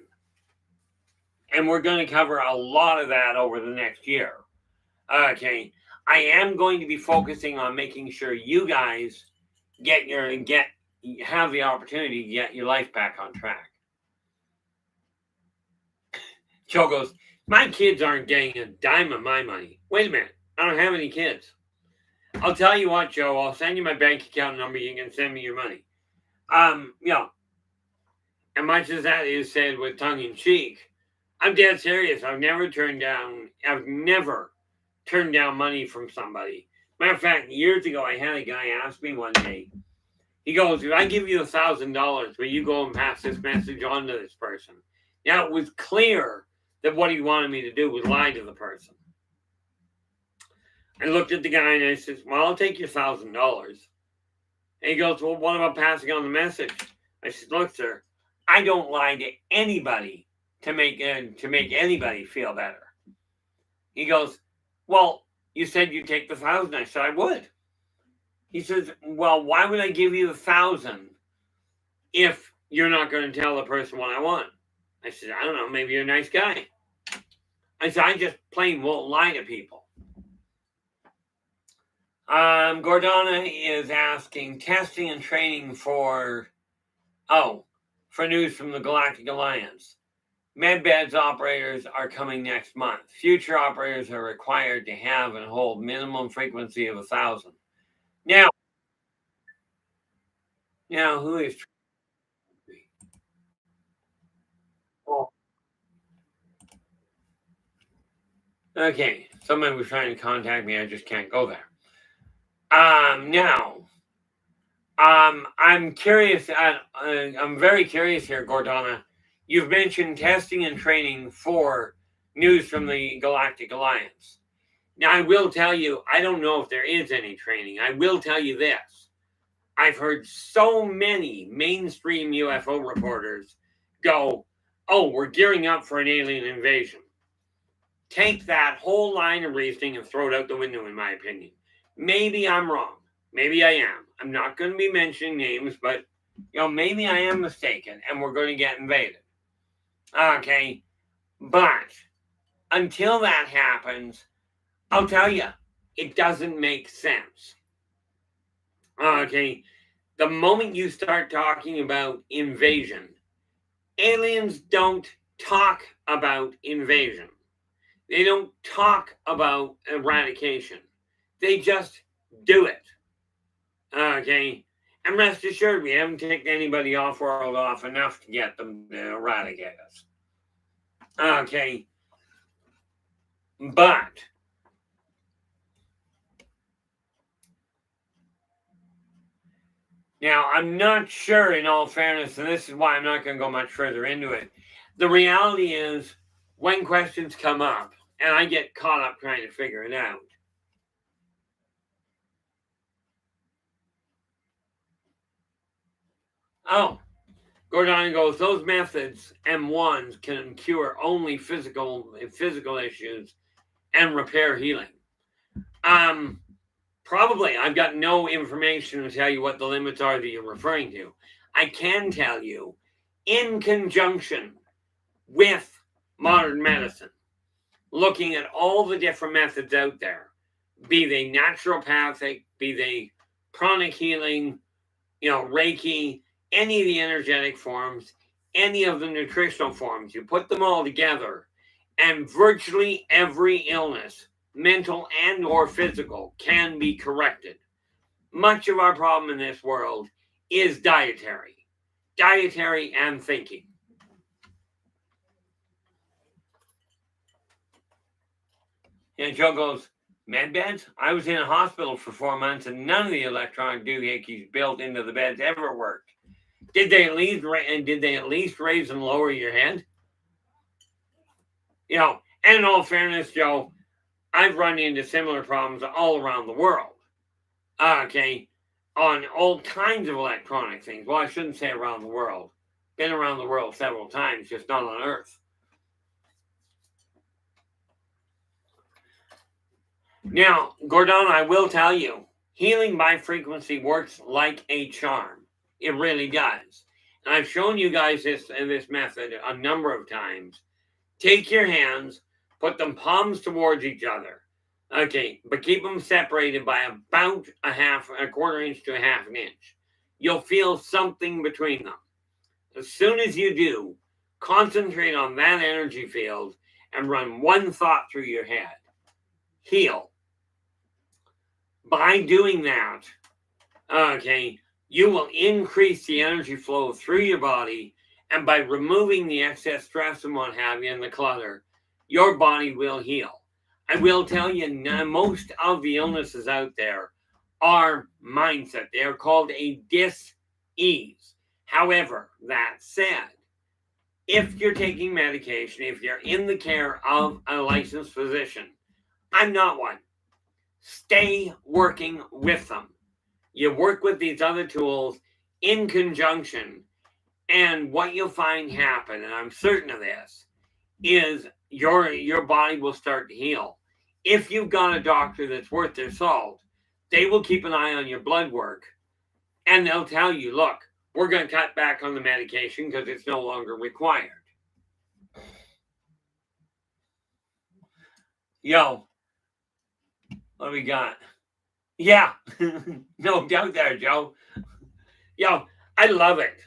And we're going to cover a lot of that over the next year. Okay. I am going to be focusing on making sure you guys have the opportunity to get your life back on track. Joe goes, my kids aren't getting a dime of my money. Wait a minute. I don't have any kids. I'll tell you what, Joe, I'll send you my bank account number. You can send me your money. And much as that is said with tongue in cheek, I'm dead serious. I've never turned down money from somebody. Matter of fact, years ago, I had a guy ask me one day, he goes, if I give you $1,000, will you go and pass this message on to this person? Now, it was clear that what he wanted me to do was lie to the person. I looked at the guy and I said, well, I'll take your $1,000. And he goes, well, what about passing on the message? I said, look, sir, I don't lie to anybody to make anybody feel better. He goes, well, you said you'd take the 1,000. I said, I would. He says, well, why would I give you the 1,000 if you're not going to tell the person what I want? I said, I don't know, maybe you're a nice guy. I said, I just plain won't lie to people. Gordana is asking testing and training for news from the Galactic Alliance. MedBeds operators are coming next month. Future operators are required to have and hold minimum frequency of 1,000. Now, who is? Oh, okay, somebody was trying to contact me. I just can't go there. Now, I'm curious. I'm very curious here, Gordana. You've mentioned testing and training for news from the Galactic Alliance. Now, I will tell you, I don't know if there is any training. I will tell you this. I've heard so many mainstream UFO reporters go, oh, we're gearing up for an alien invasion. Take that whole line of reasoning and throw it out the window, in my opinion. Maybe I'm wrong. Maybe I am. I'm not going to be mentioning names, but maybe I am mistaken and we're going to get invaded. Okay. But until that happens, I'll tell you, it doesn't make sense. Okay. The moment you start talking about invasion, aliens don't talk about invasion. They don't talk about eradication. They just do it. Okay. And rest assured, we haven't taken anybody off world off enough to get them to eradicate us. Okay. But now I'm not sure, in all fairness, and this is why I'm not going to go much further into it. The reality is, when questions come up, and I get caught up trying to figure it out, Gordon goes, those methods, M1s, can cure only physical issues and repair healing. Probably. I've got no information to tell you what the limits are that you're referring to. I can tell you, in conjunction with modern medicine, looking at all the different methods out there, be they naturopathic, be they pranic healing, Reiki, any of the energetic forms, any of the nutritional forms, you put them all together, and virtually every illness, mental and or physical, can be corrected. Much of our problem in this world is dietary and thinking. And Joe goes, med beds? I was in a hospital for 4 months and none of the electronic doohickeys built into the beds ever worked. Did they at least raise and lower your head? And in all fairness, Joe, I've run into similar problems all around the world. Okay, on all kinds of electronic things. Well, I shouldn't say around the world. Been around the world several times, just not on Earth. Now, Gordon, I will tell you, healing by frequency works like a charm. It really does. And I've shown you guys this method a number of times. Take your hands, put them palms towards each other. Okay, but keep them separated by about a quarter inch to a half an inch. You'll feel something between them. As soon as you do, concentrate on that energy field and run one thought through your head. Heal. By doing that, okay, you will increase the energy flow through your body, and by removing the excess stress and what have you and the clutter, your body will heal. I will tell you, most of the illnesses out there are mindset. They are called a dis-ease. However, that said, if you're taking medication, if you're in the care of a licensed physician, I'm not one. Stay working with them. You work with these other tools in conjunction, and what you'll find happen, and I'm certain of this, is your body will start to heal. If you've got a doctor that's worth their salt, they will keep an eye on your blood work, and they'll tell you, look, we're going to cut back on the medication because it's no longer required. Yo, what do we got? Yeah, no doubt there, Joe. Yo, I love it.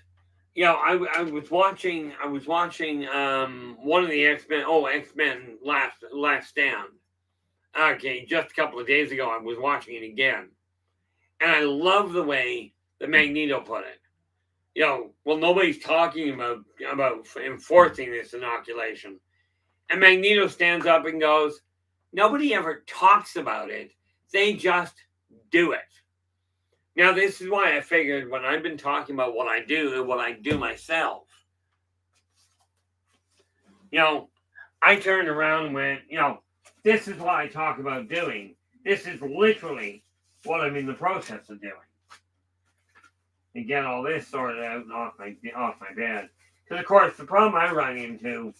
I was watching one of the X-Men Last Stand. Okay, just a couple of days ago I was watching it again. And I love the way the Magneto put it. Well, nobody's talking about enforcing this inoculation. And Magneto stands up and goes, nobody ever talks about it. They just do it. Now, this is why I figured when I've been talking about what I do and what I do myself, I turned around and went, this is what I talk about doing. This is literally what I'm in the process of doing. And get all this sorted out and off my bed. Because, of course, the problem I run into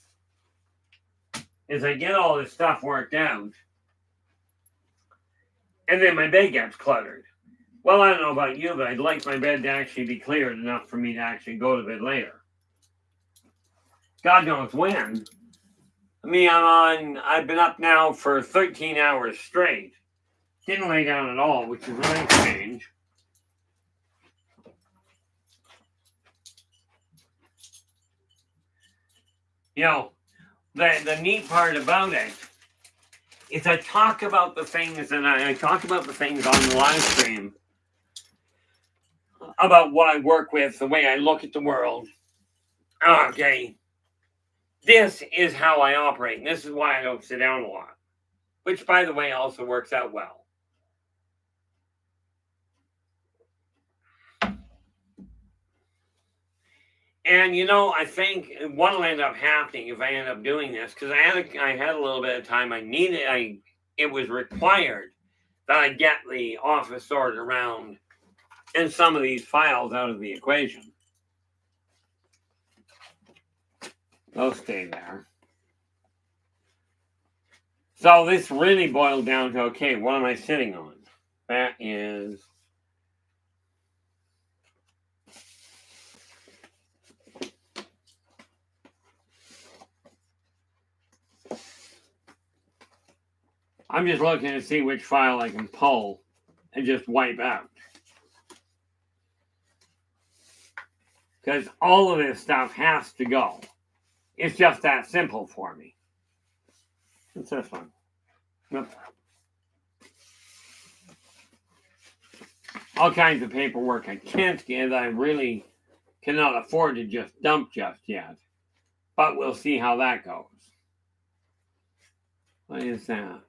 is I get all this stuff worked out, and then my bed gets cluttered. Well, I don't know about you, but I'd like my bed to actually be cleared enough for me to actually go to bed later. God knows when. I've been up now for 13 hours straight. Didn't lay down at all, which is a nice change. The neat part about it is I talk about the things, and I talk about the things on the live stream about what I work with, the way I look at the world. Okay. This is how I operate, and this is why I don't sit down a lot. Which, by the way, also works out well. And I think what will end up happening if I end up doing this, because I had a little bit of time. It was required that I get the office sorted around and some of these files out of the equation. They'll stay there. So this really boiled down to, okay, what am I sitting on? That is... I'm just looking to see which file I can pull and just wipe out. Because all of this stuff has to go. It's just that simple for me. What's this one? Nope. All kinds of paperwork I can't get. I really cannot afford to just dump just yet. But we'll see how that goes. What is that?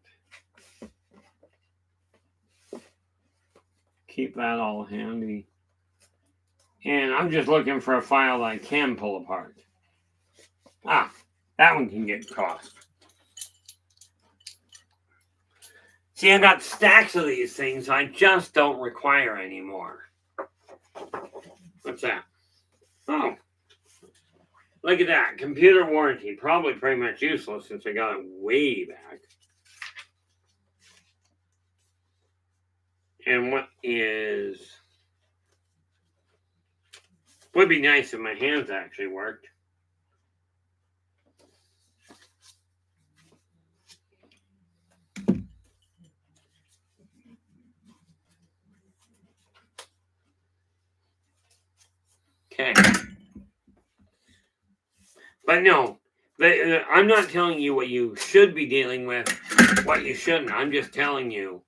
Keep that all handy. And I'm just looking for a file that I can pull apart. Ah, that one can get tossed. See, I got stacks of these things I just don't require anymore. What's that? Oh, look at that. Computer warranty. Probably pretty much useless since I got it way back. And what is... Would be nice if my hands actually worked. Okay. But no, I'm not telling you what you should be dealing with, what you shouldn't. I'm just telling you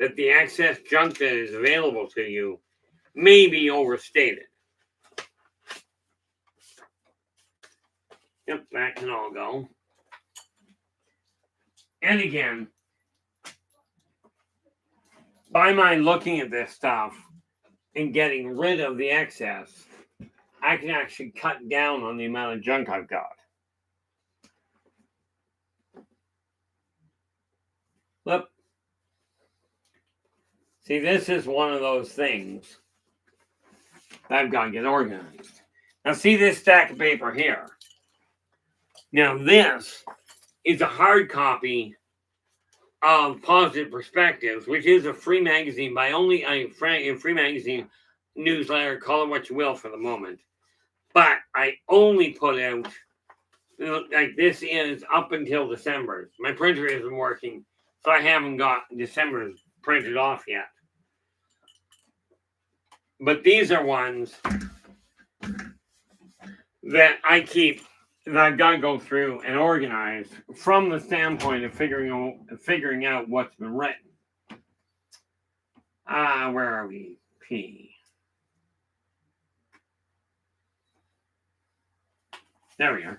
that the excess junk that is available to you may be overstated. Yep, that can all go. And again, by my looking at this stuff and getting rid of the excess, I can actually cut down on the amount of junk I've got. Look. See, this is one of those things that I've got to get organized. Now, see this stack of paper here? Now, this is a hard copy of Positive Perspectives, which is a free magazine by only a free magazine newsletter, call it what you will for the moment. But I only put out Like this is up until December. My printer isn't working, so I haven't got December's printed off yet. But these are ones that I keep, that I've got to go through and organize from the standpoint of figuring out what's been written. Where are we? P. There we are.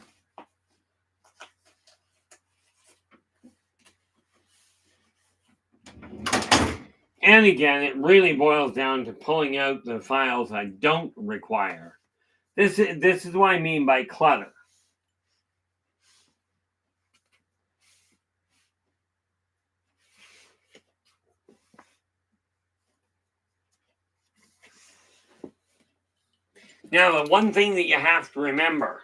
And again, it really boils down to pulling out the files I don't require. This is what I mean by clutter. Now, the one thing that you have to remember,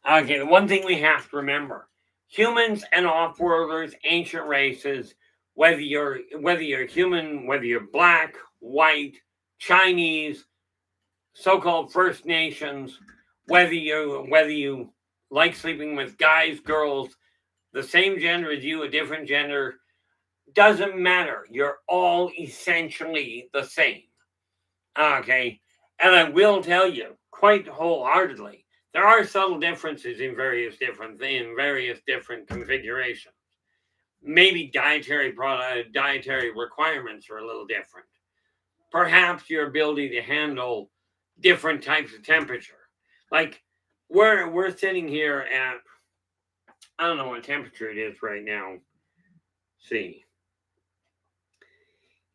the one thing we have to remember, humans and off-worlders, ancient races, whether you're human, whether you're black, white, Chinese, so-called First Nations, whether you like sleeping with guys, girls, the same gender as you, a different gender, doesn't matter. You're all essentially the same. Okay? And I will tell you, quite wholeheartedly, there are subtle differences in various different configurations. Maybe dietary requirements are a little different. Perhaps your ability to handle different types of temperature. Like we're sitting here at, I don't know what temperature it is right now. Let's see.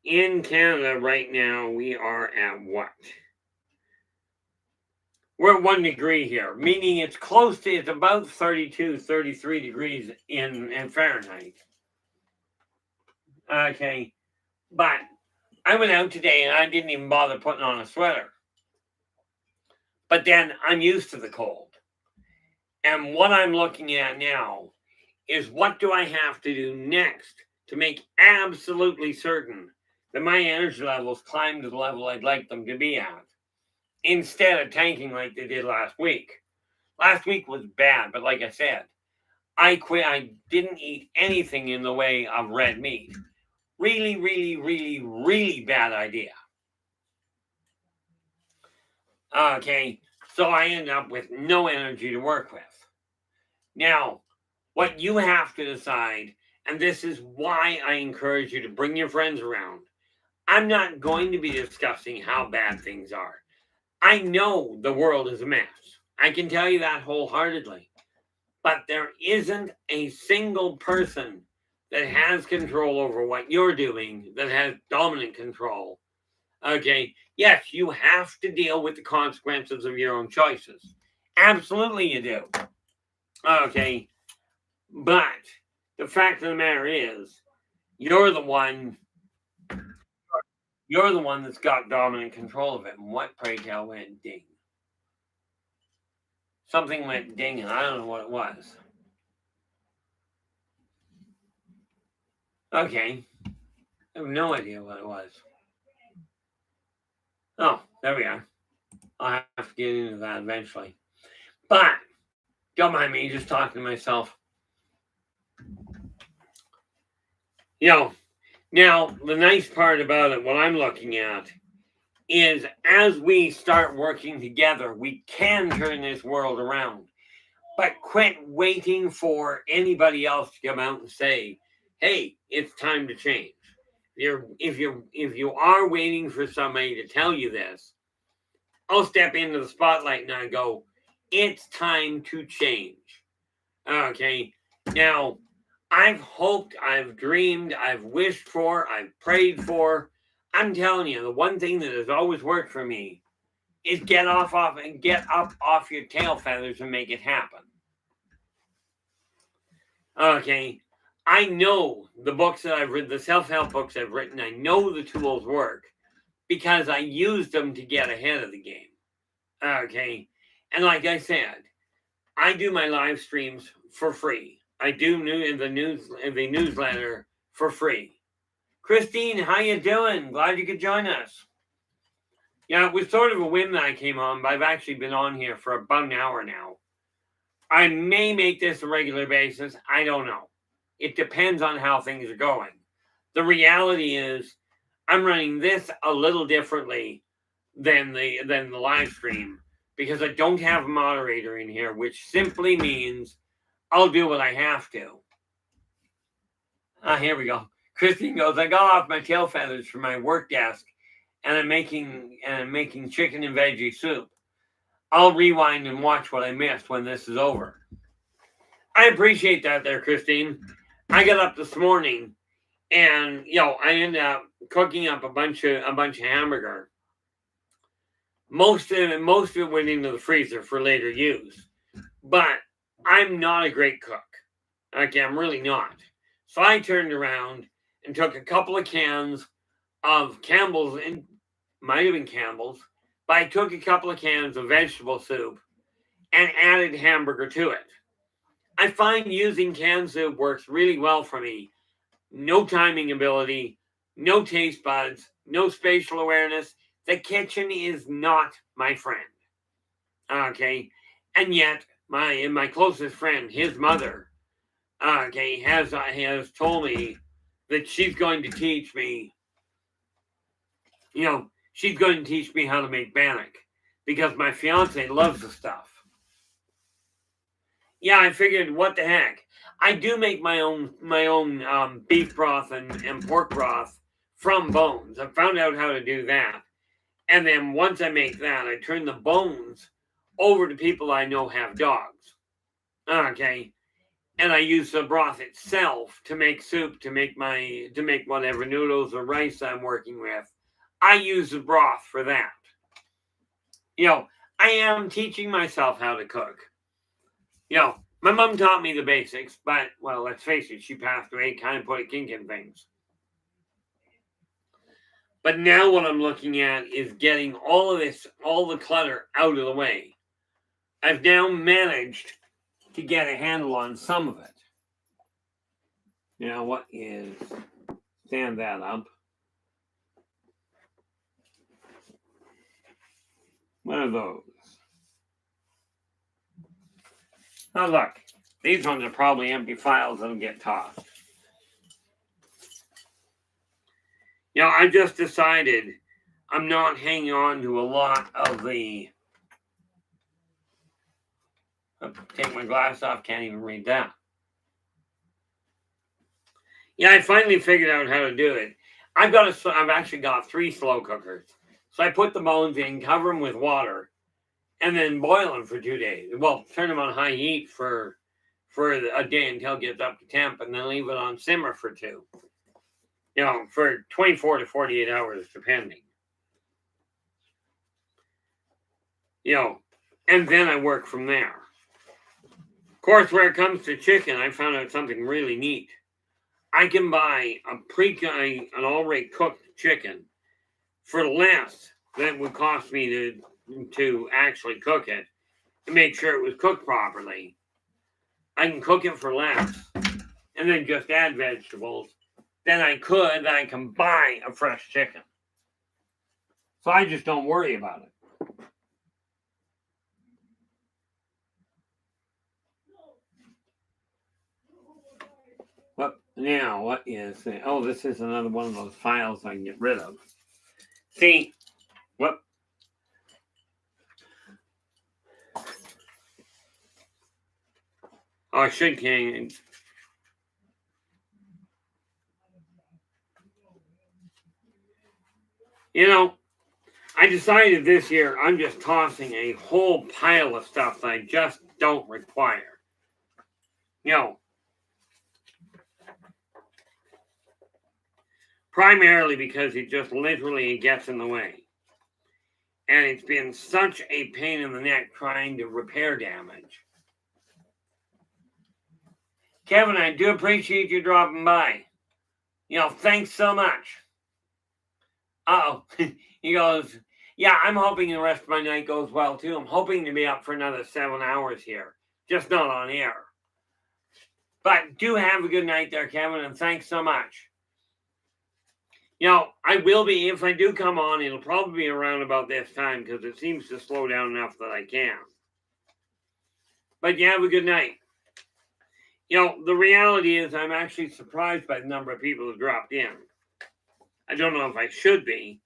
In Canada right now, we are at what? We're at 1 degree here, meaning it's about 32, 33 degrees in Fahrenheit. Okay. But I went out today and I didn't even bother putting on a sweater. But then I'm used to the cold. And what I'm looking at now is, what do I have to do next to make absolutely certain that my energy levels climb to the level I'd like them to be at, instead of tanking like they did last week. Last week was bad, but like I said, I quit. I didn't eat anything in the way of red meat. Really, really, really, really bad idea. Okay, so I ended up with no energy to work with. Now, what you have to decide, and this is why I encourage you to bring your friends around. I'm not going to be discussing how bad things are. I know the world is a mess. I can tell you that wholeheartedly. But there isn't a single person that has control over what you're doing, that has dominant control. Okay, yes, you have to deal with the consequences of your own choices. Absolutely you do. Okay, but the fact of the matter is, you're the one that's got dominant control of it. And what, pray tell, went ding? Something went ding, and I don't know what it was. Okay. I have no idea what it was. Oh, there we are. I'll have to get into that eventually. But, don't mind me just talking to myself. Now, the nice part about it, what I'm looking at, is as we start working together, we can turn this world around. But quit waiting for anybody else to come out and say, hey, it's time to change. If you are waiting for somebody to tell you this, I'll step into the spotlight and I go, it's time to change. Okay. Now, I've hoped, I've dreamed, I've wished for, I've prayed for. I'm telling you, the one thing that has always worked for me is get up off your tail feathers and make it happen. Okay. I know the books that I've written, the self-help books I've written, I know the tools work because I used them to get ahead of the game. Okay. And like I said, I do my live streams for free. I do the newsletter for free. Christine, how you doing? Glad you could join us. Yeah, it was sort of a whim that I came on, but I've actually been on here for about an hour now. I may make this a regular basis. I don't know. It depends on how things are going. The reality is I'm running this a little differently than the live stream because I don't have a moderator in here, which simply means I'll do what I have to. Here we go. Christine goes, I got off my tail feathers from my work desk and I'm making chicken and veggie soup. I'll rewind and watch what I missed when this is over. I appreciate that there, Christine. I got up this morning and I ended up cooking up a bunch of hamburger. Most of it went into the freezer for later use. But I'm not a great cook. Okay, I'm really not. So I turned around and took a couple of cans of Campbell's, and might have been Campbell's, but I took a couple of cans of vegetable soup and added hamburger to it. I find using canned soup works really well for me. No timing ability, no taste buds, no spatial awareness. The kitchen is not my friend. Okay, and yet my closest friend, his mother, has told me that she's going to teach me. She's going to teach me how to make bannock because my fiance loves the stuff. Yeah, I figured, what the heck? I do make my own beef broth and pork broth from bones. I found out how to do that. And then once I make that, I turn the bones over to people I know have dogs. Okay. And I use the broth itself to make soup, to make whatever noodles or rice I'm working with. I use the broth for that. I am teaching myself how to cook. My mom taught me the basics, but, well, let's face it, she passed away, kind of put a kink in things. But now what I'm looking at is getting all the clutter out of the way. I've now managed to get a handle on some of it. Stand that up. What are those? Oh, look. These ones are probably empty files that'll get tossed. I just decided I'm not hanging on to a lot of the... Take my glass off, can't even read that. I finally figured out how to do it. I've actually got 3 slow cookers. So I put the bones in, cover them with water, and then boil them for 2 days. Well, turn them on high heat for a day until it gets up to temp, and then leave it on simmer for 2. For 24 to 48 hours, depending. And then I work from there. Of course, where it comes to chicken, I found out something really neat. I can buy an already cooked chicken for less than it would cost me to actually cook it to make sure it was cooked properly. I can cook it for less and then just add vegetables than I can buy a fresh chicken. So I just don't worry about it. Now, what is it? Oh, this is another one of those files I can get rid of. See, Oh, I should can. I decided this year I'm just tossing a whole pile of stuff that I just don't require. Primarily because it just literally gets in the way. And it's been such a pain in the neck trying to repair damage. Kevin, I do appreciate you dropping by. Thanks so much. He goes, yeah, I'm hoping the rest of my night goes well too. I'm hoping to be up for another 7 hours here. Just not on air. But do have a good night there, Kevin, and thanks so much. I will be, if I do come on, it'll probably be around about this time because it seems to slow down enough that I can. But you have a good night. The reality is I'm actually surprised by the number of people who dropped in. I don't know if I should be.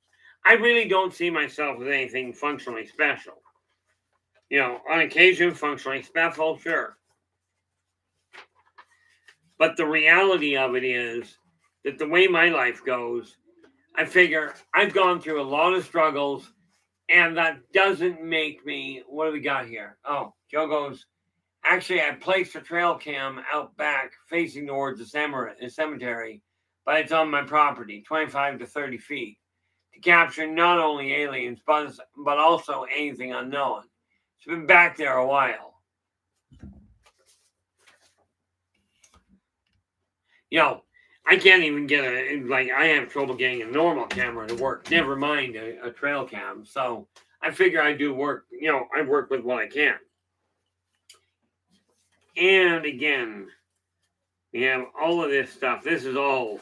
I really don't see myself as anything functionally special. On occasion, functionally special, sure. But the reality of it is that the way my life goes, I figure I've gone through a lot of struggles, and that doesn't make me. What do we got here? Oh, Joe goes, actually, I placed a trail cam out back facing towards the cemetery, but it's on my property, 25 to 30 feet, to capture not only aliens, but also anything unknown. It's been back there a while. I can't even get I have trouble getting a normal camera to work, never mind a trail cam. So I figure I do work, I work with what I can. And again, we have all of this stuff. This is all,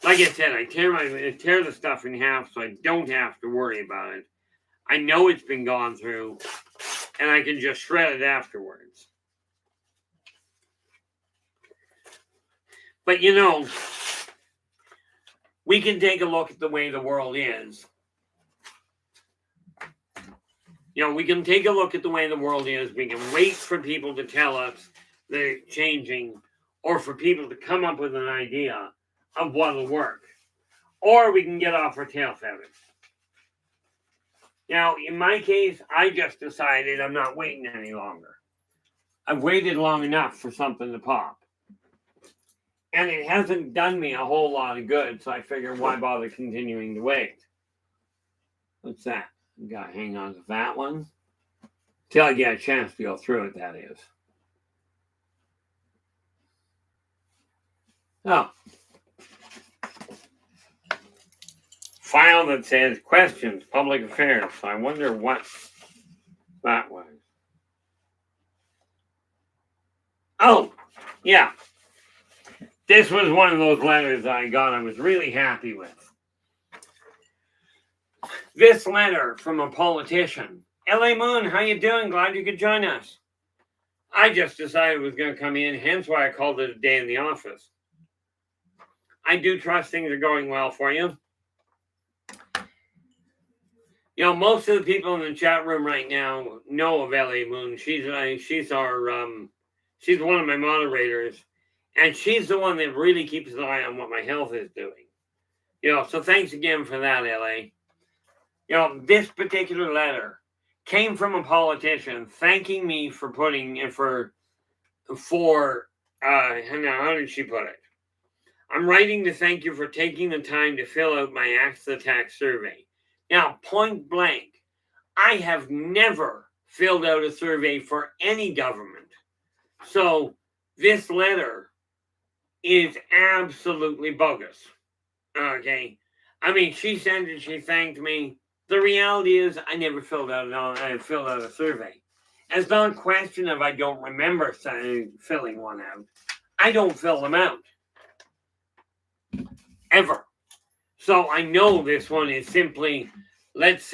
like I said, I tear the stuff in half so I don't have to worry about it. I know it's been gone through, and I can just shred it afterwards. But we can take a look at the way the world is. We can take a look at the way the world is. We can wait for people to tell us that it's changing, or for people to come up with an idea of what will work. Or we can get off our tail feathers. Now, in my case, I just decided I'm not waiting any longer. I've waited long enough for something to pop. And it hasn't done me a whole lot of good, so I figured why bother continuing to wait? What's that? You gotta hang on to that one till I get a chance to go through it, that is. Oh. File that says questions, public affairs. So I wonder what that was. Oh, yeah. This was one of those letters I got I was really happy with. This letter from a politician. L.A. Moon, how you doing? Glad you could join us. I just decided it was going to come in, hence why I called it a day in the office. I do trust things are going well for you. Most of the people in the chat room right now know of L.A. Moon. She's one of my moderators. And she's the one that really keeps an eye on what my health is doing. So thanks again for that, LA. This particular letter came from a politician thanking me for how did she put it? I'm writing to thank you for taking the time to fill out my Axe the Tax survey. Now, point blank, I have never filled out a survey for any government. So this letter is absolutely bogus. Okay. I mean, she sent it, she thanked me. The reality is I never filled out a survey. It's not a question of I don't remember filling one out. I don't fill them out. Ever. So I know this one is simply, let's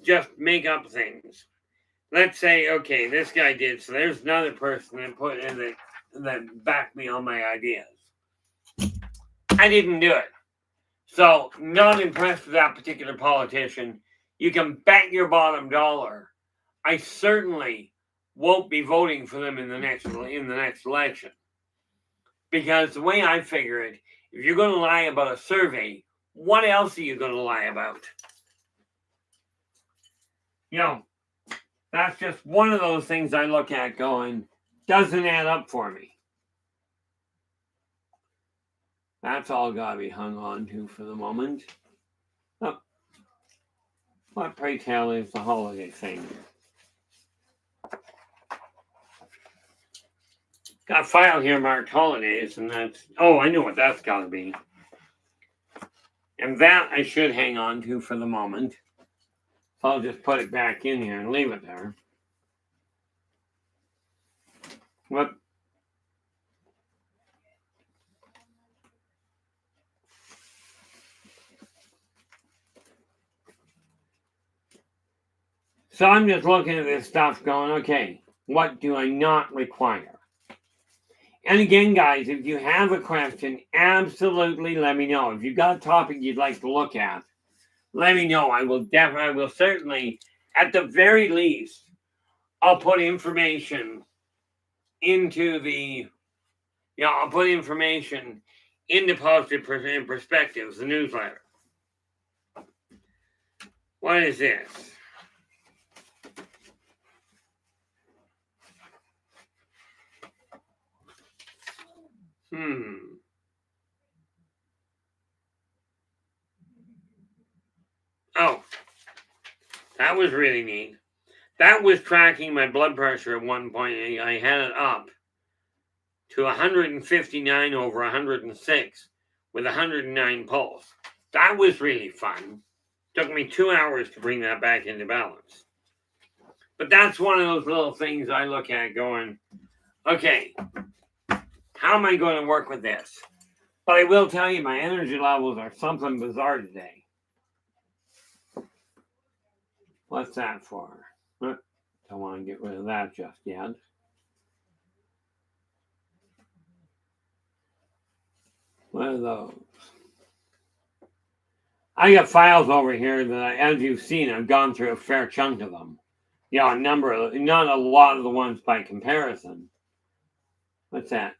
just make up things. Let's say, okay, this guy did, so there's another person that put in it that backed me on my ideas. I didn't do it. So, not impressed with that particular politician. You can bet your bottom dollar I certainly won't be voting for them in the next election. Because the way I figure it, if you're going to lie about a survey, what else are you going to lie about? That's just one of those things I look at going, doesn't add up for me. That's all got to be hung on to for the moment. Oh, what, pray tell, is the holiday thing? Got a file here marked holidays, and that's, I know what that's got to be. And that I should hang on to for the moment. So I'll just put it back in here and leave it there. What? So I'm just looking at this stuff going, okay, What do I not require? And again, guys, if you have a question, absolutely let me know. If you've got a topic you'd like to look at, let me know. I will certainly, at the very least, I'll put information into I'll put information into Positive Perspectives, the newsletter. What is this? Oh, that was really neat. That was tracking my blood pressure at one point. I had it up to 159 over 106 with 109 pulse. That was really fun. Took me 2 hours to bring that back into balance. But that's one of those little things I look at going, okay, how am I going to work with this? But I will tell you, my energy levels are something bizarre today. What's that for? Don't want to get rid of that just yet. What are those? I got files over here that, as you've seen, I've gone through a fair chunk of them. A number of, not a lot of the ones by comparison. What's that?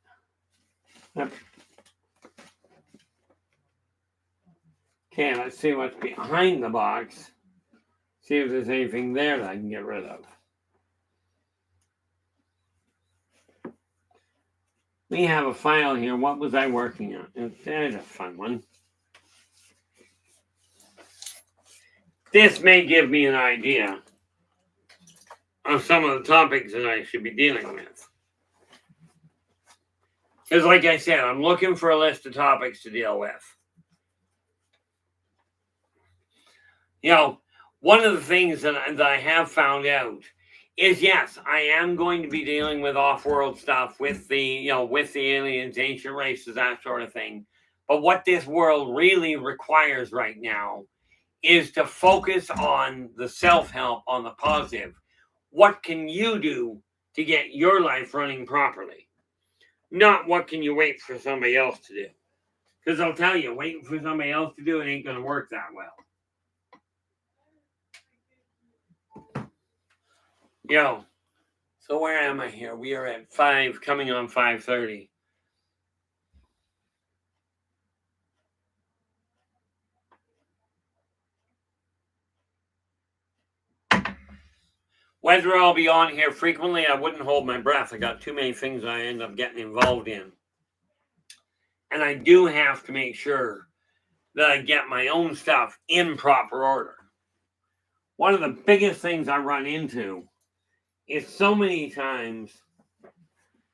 Okay, let's see what's behind the box. See if there's anything there that I can get rid of. We have a file here. What was I working on? There's a fun one. This may give me an idea of some of the topics that I should be dealing with. Because like I said, I'm looking for a list of topics to deal with. One of the things that I have found out is, yes, I am going to be dealing with off-world stuff with the aliens, ancient races, that sort of thing. But what this world really requires right now is to focus on the self-help, on the positive. What can you do to get your life running properly? Not what can you wait for somebody else to do. Because I'll tell you, waiting for somebody else to do it ain't going to work that well. So where am I here? We are at 5, coming on 5:30. Whether I'll be on here frequently, I wouldn't hold my breath. I got too many things I end up getting involved in. And I do have to make sure that I get my own stuff in proper order. One of the biggest things I run into is so many times.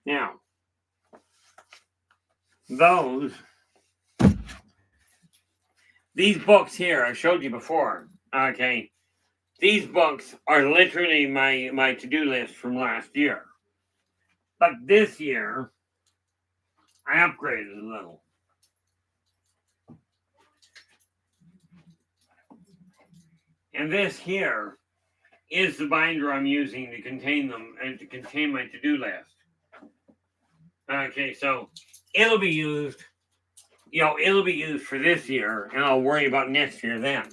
Now, these books here, I showed you before, okay? These books are literally my to-do list from last year. But this year, I upgraded a little. And this here is the binder I'm using to contain them and to contain my to-do list. Okay, so it'll be used, for this year, and I'll worry about next year then.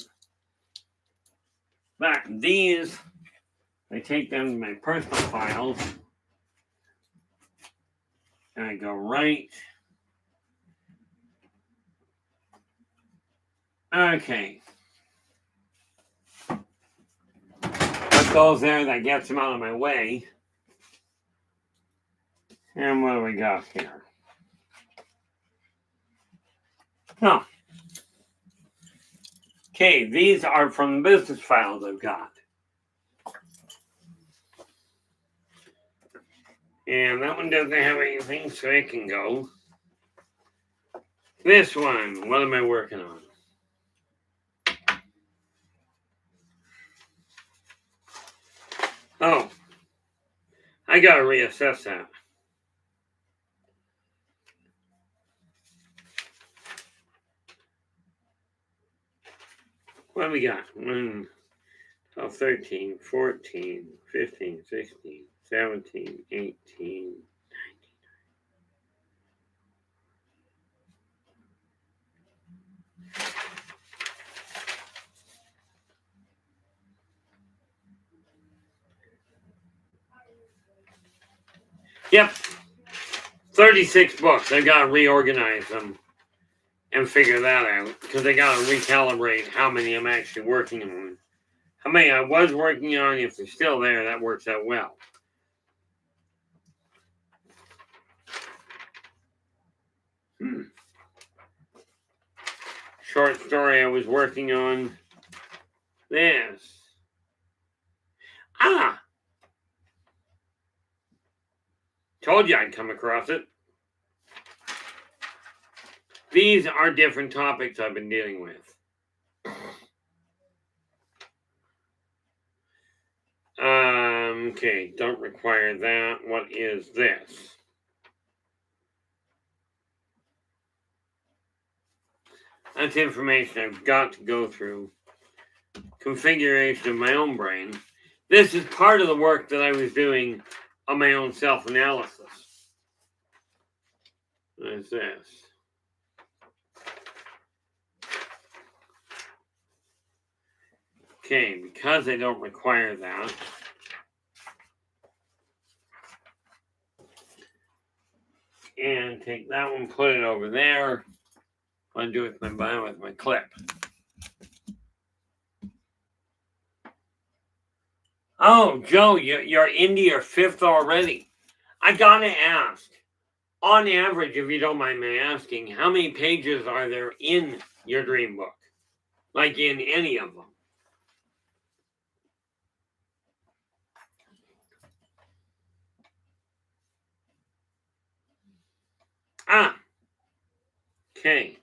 But these, I take them to my personal files, and I go right. Okay. Put those there, that gets them out of my way. And what do we got here? Oh. Okay, these are from the business files I've got. And that one doesn't have anything, so it can go. This one, what am I working on? Oh, I gotta reassess that. What do we got? 12, 13, 14, 15, 16, 17, 18. Yep. 36 books. I got to reorganize them and figure that out because I got to recalibrate how many I'm actually working on. How many I was working on, if they're still there, that works out well. Short story I was working on. This. Told you I'd come across it. These are different topics I've been dealing with. Okay, don't require that. What is this? That's information I've got to go through. Configuration of my own brain. This is part of the work that I was doing on my own self-analysis. What is this? Okay, because I don't require that, and take that one, put it over there. What I do with my clip. Oh, Joe, you're into your fifth already. I gotta ask, on average, if you don't mind me asking, how many pages are there in your dream book? Like in any of them? Okay.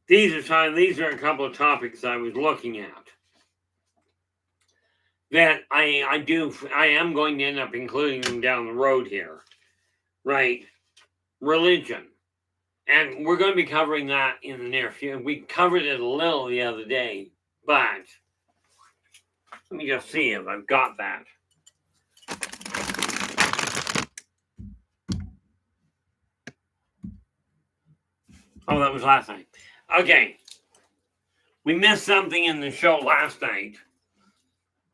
These are a couple of topics I was looking at that I am going to end up including them down the road here, right? Religion, and we're going to be covering that in the near future. We covered it a little the other day, but let me just see if I've got that. Oh, that was last night. Okay. We missed something in the show last night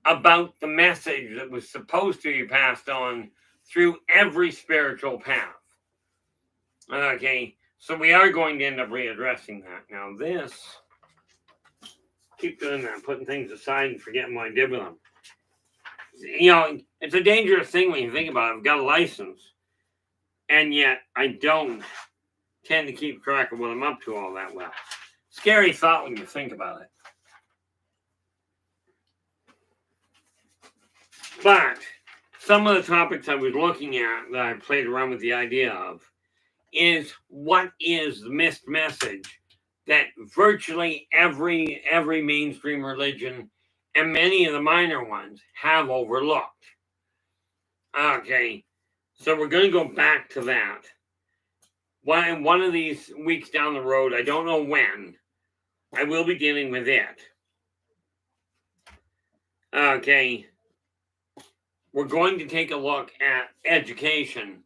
about the message that was supposed to be passed on through every spiritual path. Okay, so we are going to end up readdressing that. Now this, keep doing that, putting things aside and forgetting what I did with them. You know, it's a dangerous thing when you think about it. I've got a license, and yet I don't tend to keep track of what I'm up to all that well. Scary thought when you think about it. But some of the topics I was looking at that I played around with the idea of is what is the missed message that virtually every mainstream religion and many of the minor ones have overlooked. Okay, so we're going to go back to that. One of these weeks down the road, I don't know when, I will be dealing with it. Okay, we're going to take a look at education,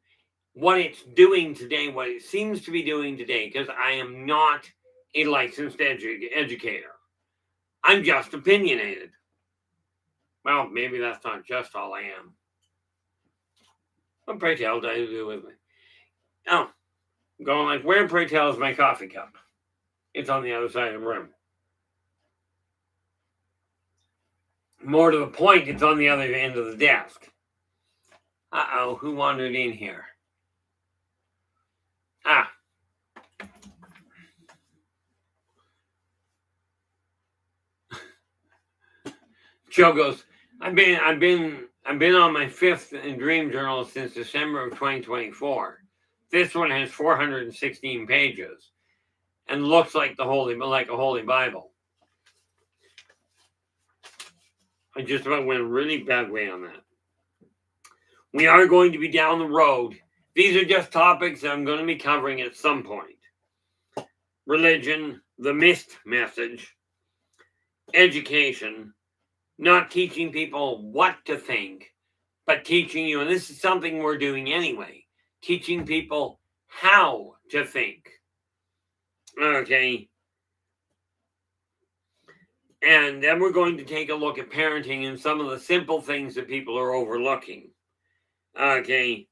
what it's doing today, what it seems to be doing today, because I am not a licensed educator. I'm just opinionated. Well, maybe that's not just all I am. What, pray tell, do I do with me? Oh, I'm going like, where, pray tell, is my coffee cup? It's on the other side of the room. More to the point, it's on the other end of the desk. Uh-oh, who wandered in here? Joe goes, I've been on my fifth in Dream Journal since December of 2024. This one has 416 pages and looks like a holy Bible. I just about went a really bad way on that. We are going to be down the road. These are just topics that I'm going to be covering at some point. Religion, the missed message, education, not teaching people what to think, but teaching you, and this is something we're doing anyway, teaching people how to think. Okay. And then we're going to take a look at parenting and some of the simple things that people are overlooking. Okay.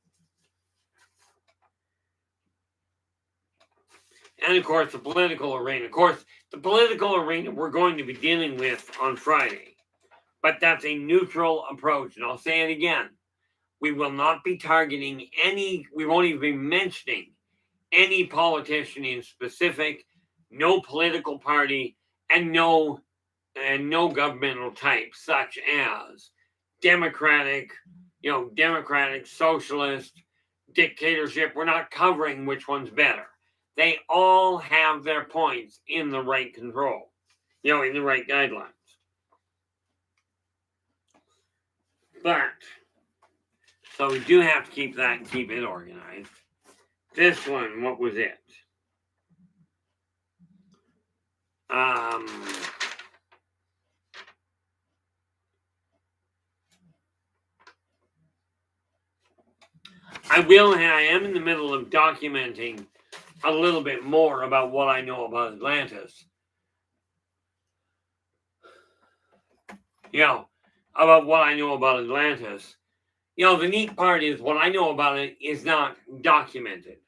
And of course, the political arena. Of course, the political arena we're going to be dealing with on Friday. But that's a neutral approach. And I'll say it again. We will not be targeting any, we won't even be mentioning any politician in specific, no political party, and no governmental type, such as democratic, socialist, dictatorship. We're not covering which one's better. They all have their points in the right control, in the right guidelines. But, so we do have to keep that and keep it organized. This one, what was it? I am in the middle of documenting a little bit more about what I know about Atlantis. About what I know about Atlantis. The neat part is what I know about it is not documented.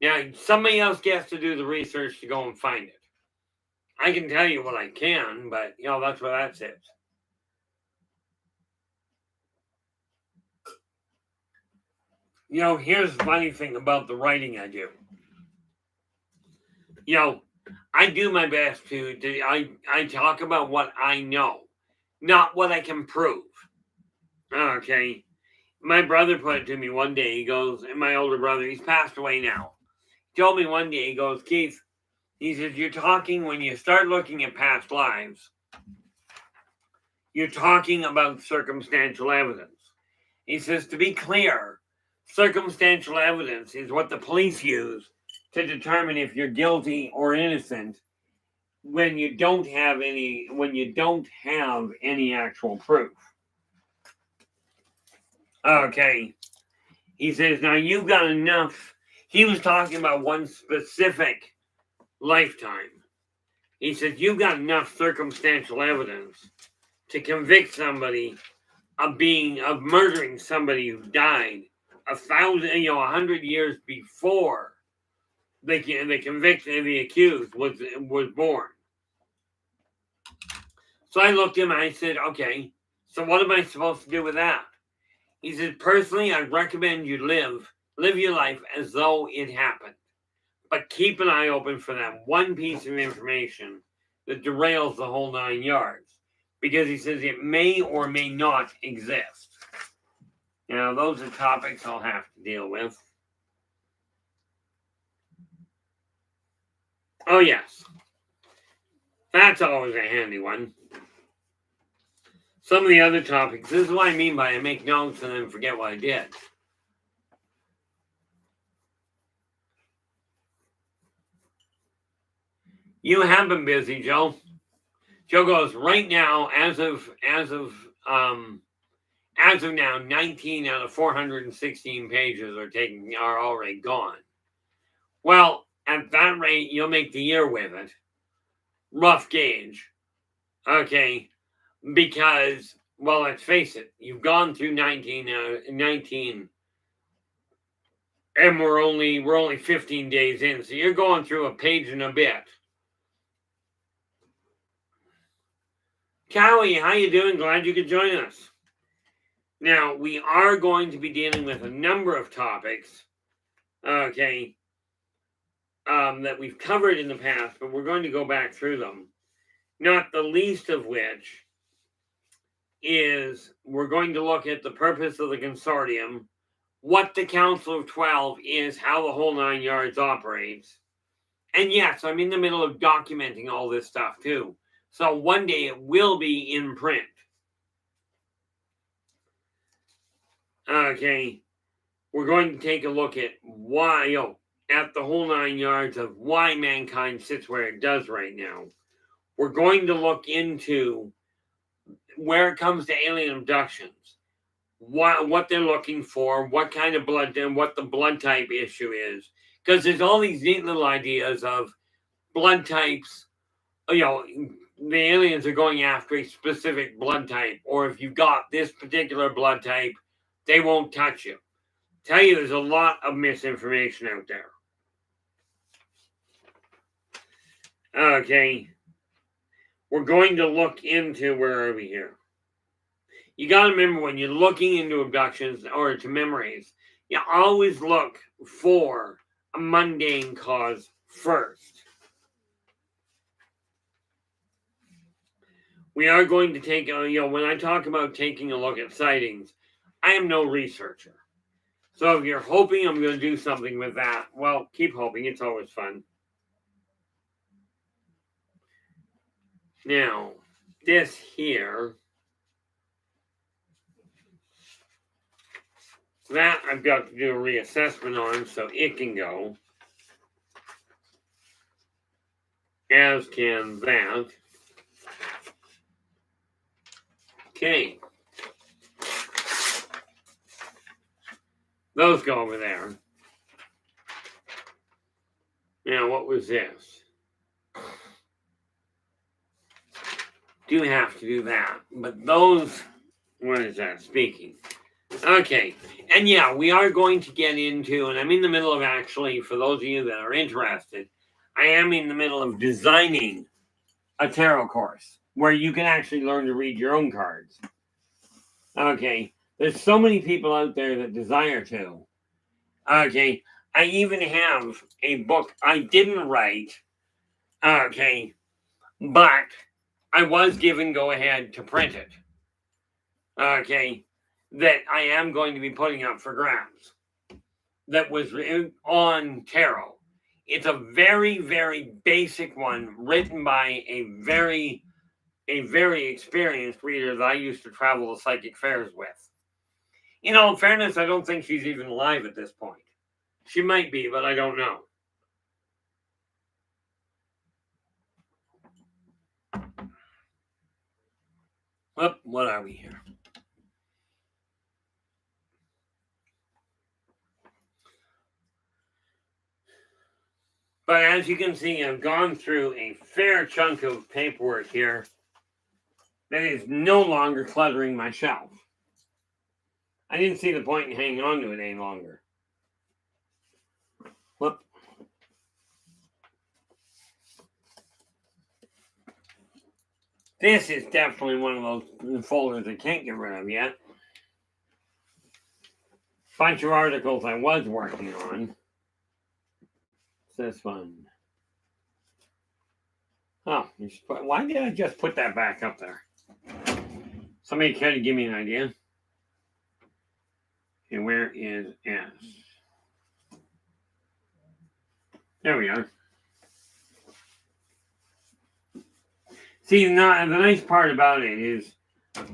Now, somebody else gets to do the research to go and find it. I can tell you what I can, but, that's where that sits. Here's the funny thing about the writing I do. I do my best I talk about what I know, not what I can prove. Okay. My brother put it to me one day. He goes, and my older brother, he's passed away now. He told me one day, he goes, Keith, he says, you're talking, when you start looking at past lives, you're talking about circumstantial evidence. He says, to be clear, circumstantial evidence is what the police use to determine if you're guilty or innocent when you don't have any actual proof. Okay. He says, now you've got enough. He was talking about one specific lifetime. He says, you've got enough circumstantial evidence to convict somebody of murdering somebody who died 100 years before the convicted, the accused was born. So I looked at him and I said, okay, so what am I supposed to do with that? He said, personally, I'd recommend you live your life as though it happened. But keep an eye open for that one piece of information that derails the whole 9 yards. Because he says it may or may not exist. Those are topics I'll have to deal with. Oh, yes. That's always a handy one. Some of the other topics, this is what I mean by I make notes and then forget what I did. You have been busy, Joe. Joe goes, right now, as of now, 19 out of 416 pages are already gone. Well, at that rate, you'll make the year with it. Rough gauge. Okay. Because, well, let's face it, you've gone through 19, and we're only 15 days in, so you're going through a page and a bit. Cowie, how you doing? Glad you could join us. Now, we are going to be dealing with a number of topics, okay, that we've covered in the past, but we're going to go back through them. Not the least of which is we're going to look at the purpose of the consortium, what the Council of 12 is, how the whole 9 yards operates. And yes, I'm in the middle of documenting all this stuff too. So one day it will be in print. Okay, we're going to take a look at why, at the whole 9 yards of why mankind sits where it does right now. we're going to look into where it comes to alien abductions, what they're looking for, what kind of blood, and what the blood type issue is. Because there's all these neat little ideas of blood types. You know, the aliens are going after a specific blood type, or if you've got this particular blood type, they won't touch you. Tell you, there's a lot of misinformation out there. Okay. We're going to look into, where are we here? You got to remember, when you're looking into abductions or to memories, you always look for a mundane cause first. We are going to take, when I talk about taking a look at sightings, I am no researcher. So if you're hoping I'm going to do something with that, well, keep hoping. It's always fun. Now, this here, that I've got to do a reassessment on so it can go. As can that. Okay. Those go over there. Now, what was this? Do have to do that. But those, what is that? Speaking. Okay. And yeah, we are going to get into, and I'm in the middle of actually, for those of you that are interested, I am in the middle of designing a tarot course where you can actually learn to read your own cards. Okay. There's so many people out there that desire to. Okay. I even have a book I didn't write. Okay. But I was given go ahead to print it. Okay. That I am going to be putting up for grabs. That was on tarot. It's a very, very basic one written by a very experienced reader that I used to travel the psychic fairs with. In all fairness, I don't think she's even alive at this point. She might be, but I don't know. Well, what are we here? But as you can see, I've gone through a fair chunk of paperwork here that is no longer cluttering my shelf. I didn't see the point in hanging on to it any longer. Whoop. This is definitely one of those folders I can't get rid of yet. Bunch of articles I was working on. This one. Oh, why did I just put that back up there? Somebody care to give me an idea? Okay, where is S? There we are. See, the nice part about it is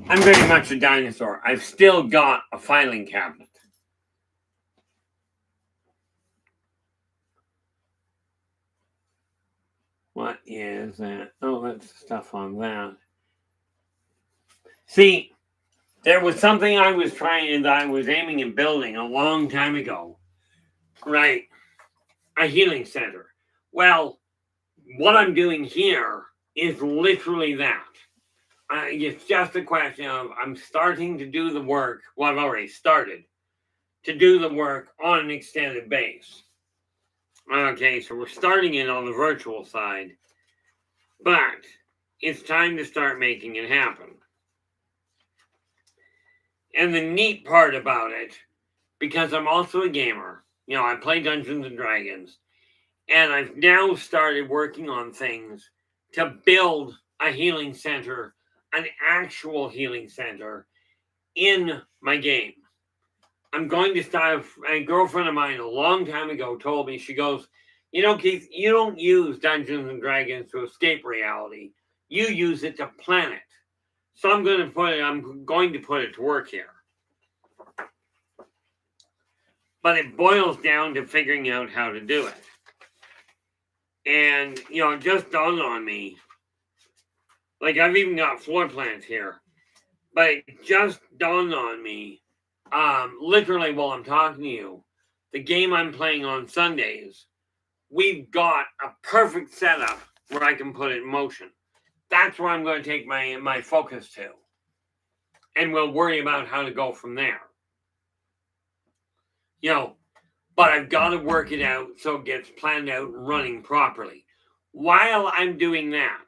I'm very much a dinosaur. I've still got a filing cabinet. What is that? Oh, that's stuff on that. See, there was something I was aiming at building a long time ago. Right. A healing center. Well, what I'm doing here is literally that. It's just a question of I'm starting to do the work. Well, I've already started to do the work on an extended base. Okay, so we're starting it on the virtual side, but it's time to start making it happen. And the neat part about it, because I'm also a gamer, I play Dungeons and Dragons, and I've now started working on things to build a healing center, an actual healing center in my game. I'm going to start. A girlfriend of mine a long time ago told me, she goes, Keith, you don't use Dungeons and Dragons to escape reality. You use it to plan it. So I'm going to put it to work here. But it boils down to figuring out how to do it. And, it just dawned on me Like I've even got floor plans here. But it just dawned on me, literally while I'm talking to you, the game I'm playing on Sundays, we've got a perfect setup where I can put it in motion. That's where I'm going to take my focus to. And we'll worry about how to go from there. But I've got to work it out so it gets planned out and running properly. While I'm doing that,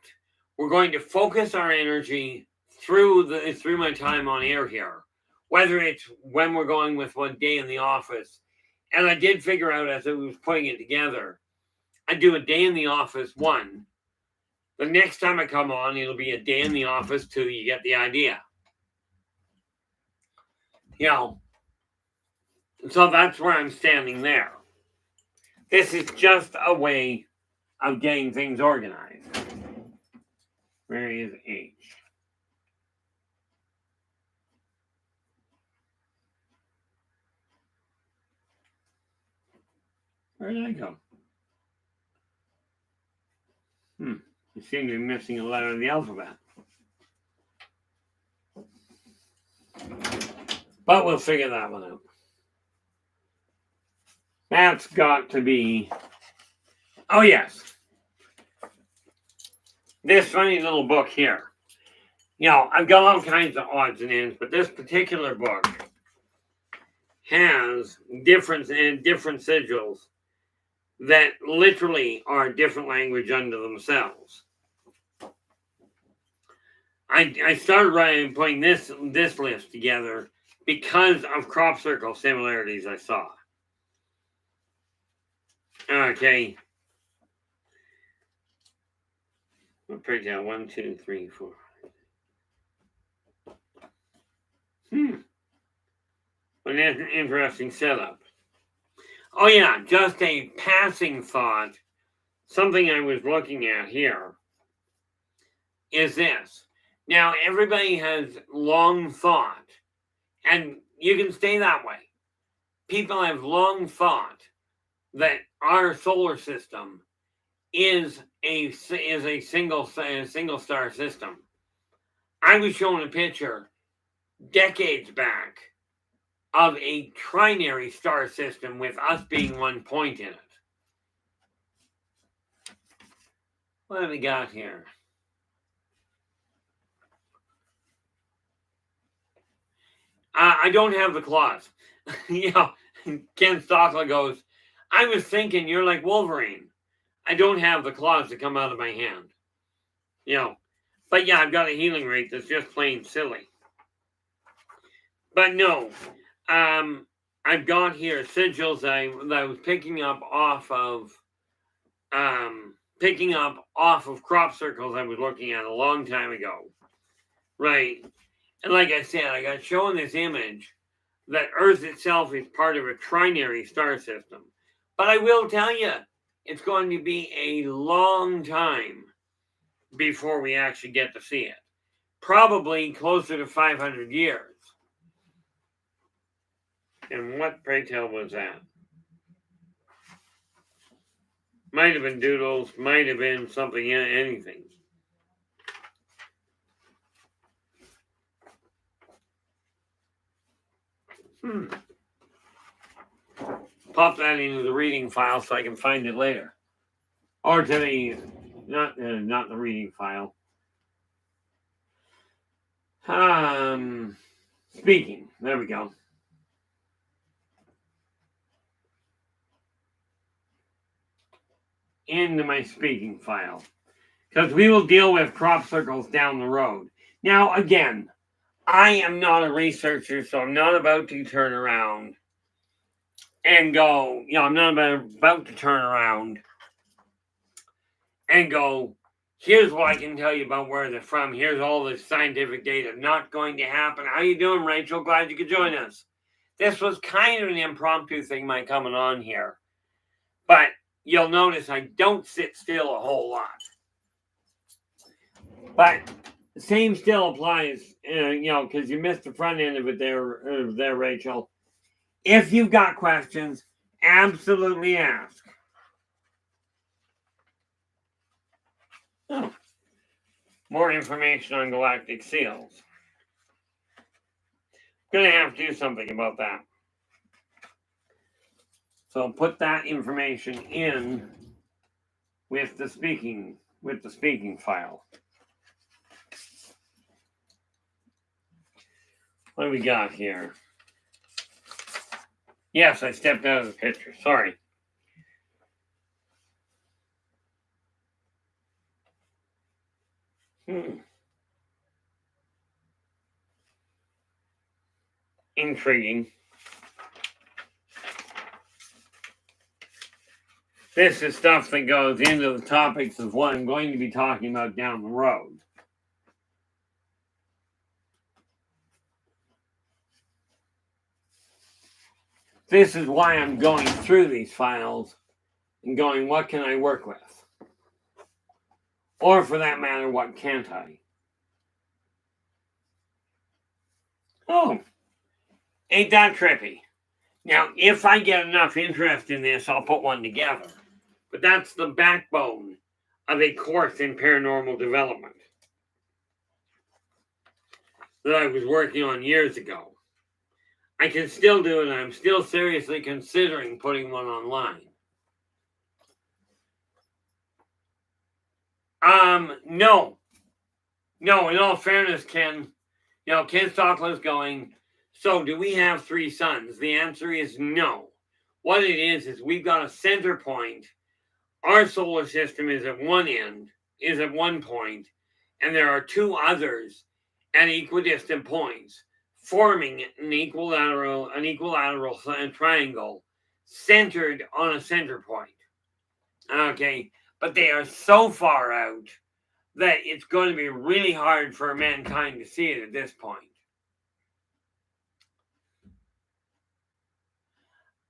we're going to focus our energy through my time on air here, whether it's when we're going with one day in the office. And I did figure out as I was putting it together, I do a day in the office 1. The next time I come on, it'll be a day in the office 2. You get the idea. So that's where I'm standing there. This is just a way of getting things organized. Where is H? Where did I go? You seem to be missing a letter of the alphabet. But we'll figure that one out. That's got to be... Oh, yes. This funny little book here. I've got all kinds of odds and ends, but this particular book has different sigils that literally are different language unto themselves. I started putting this list together because of crop circle similarities I saw. Okay. I'll break down 1, 2, 3, 4. What an interesting setup. Oh yeah, just a passing thought. Something I was looking at here is this. Now, everybody has long thought, and you can stay that way. People have long thought that our solar system is a single star system. I was shown a picture decades back of a trinary star system with us being one point in it. What have we got here? I don't have the claws. Ken Stockler goes, I was thinking you're like Wolverine. I don't have the claws that come out of my hand. But yeah, I've got a healing rate that's just plain silly. But no, I've got here sigils that I was picking up off of crop circles I was looking at a long time ago. Right. And like I said, I got shown this image that Earth itself is part of a trinary star system. But I will tell you, it's going to be a long time before we actually get to see it. Probably closer to 500 years. And what, pray tell, was that? Might have been doodles, might have been something, anything. Pop that into the reading file so I can find it later. Or to the, not the reading file. Speaking, there we go. Into my speaking file. Because we will deal with crop circles down the road. Now, again, I am not a researcher, so I'm not about to turn around and go, I'm not about to turn around and go, here's what I can tell you about where they're from. Here's all this scientific data. Not going to happen. How you doing, Rachel? Glad you could join us. This was kind of an impromptu thing, my coming on here. But you'll notice I don't sit still a whole lot. But the same still applies, because you missed the front end of it there, Rachel. If you've got questions, absolutely ask. Oh. more information on galactic seals. I'm going to have to do something about that. So put that information in with the speaking file. What do we got here? Yes, I stepped out of the picture. Sorry. Intriguing. This is stuff that goes into the topics of what I'm going to be talking about down the road. This is why I'm going through these files and going, what can I work with? Or for that matter, what can't I? Oh, ain't that trippy? Now, if I get enough interest in this, I'll put one together. But that's the backbone of a course in paranormal development that I was working on years ago. I can still do it, and I'm still seriously considering putting one online. No, in all fairness, Ken, Ken Stockley's going, so do we have three suns? The answer is no. What it is we've got a center point. Our solar system is at one end, is at one point, and there are two others at equidistant points, forming an equilateral triangle centered on a center point. Okay, but they are so far out that it's going to be really hard for mankind to see it at this point.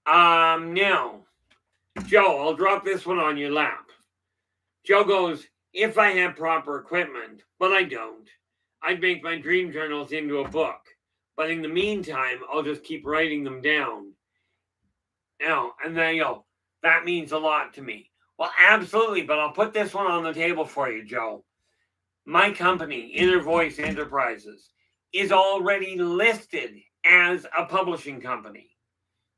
Now, Joe, I'll drop this one on your lap. Joe goes, if I had proper equipment, but I don't, I'd make my dream journals into a book. But in the meantime, I'll just keep writing them down. And then that means a lot to me. Well, absolutely, but I'll put this one on the table for you, Joe. My company, Inner Voice Enterprises, is already listed as a publishing company.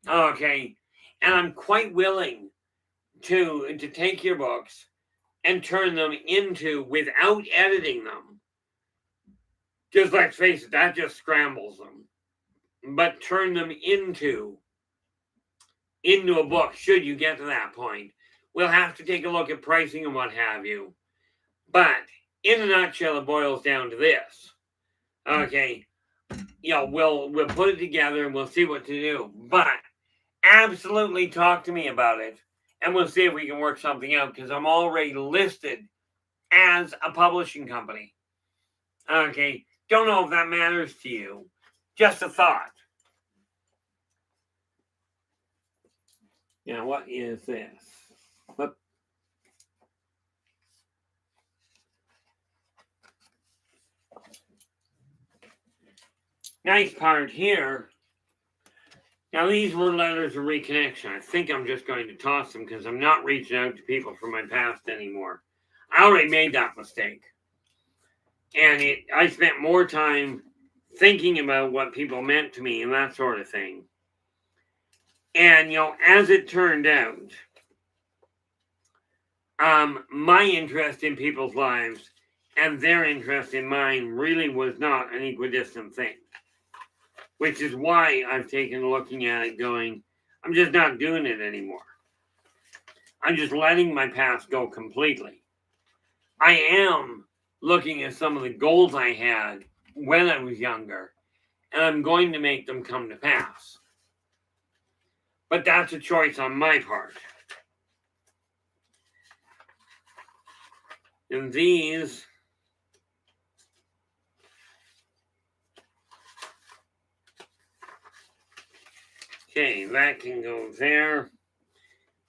Okay, and I'm quite willing to take your books and turn them into, without editing them, just let's face it, that just scrambles them, but turn them into a book, should you get to that point. We'll have to take a look at pricing and what have you. But in a nutshell, it boils down to this. Okay, we'll put it together and we'll see what to do. But absolutely talk to me about it, and we'll see if we can work something out, because I'm already listed as a publishing company. Okay, don't know if that matters to you. Just a thought. Now, what is this? Whoop. Nice part here. Now, these were letters of reconnection. I think I'm just going to toss them because I'm not reaching out to people from my past anymore. I already made that mistake. And I spent more time thinking about what people meant to me and that sort of thing. And, as it turned out, my interest in people's lives and their interest in mine really was not an equidistant thing. Which is why I've taken a looking at it going, I'm just not doing it anymore. I'm just letting my past go completely. I am looking at some of the goals I had when I was younger, and I'm going to make them come to pass. But that's a choice on my part. And these okay, that can go there.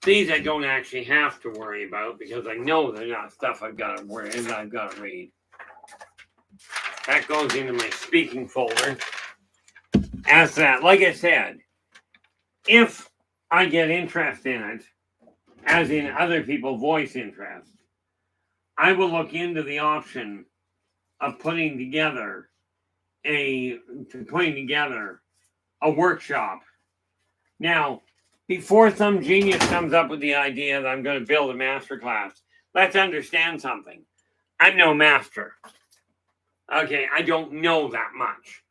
These I don't actually have to worry about because I know they're not stuff I've got to worry and I've got to read. That goes into my speaking folder. As that, like I said, if I get interest in it, as in other people voice interest, I will look into the option of putting together a workshop. Now, before some genius comes up with the idea that I'm going to build a master class, let's understand something. I'm no master. Okay, I don't know that much.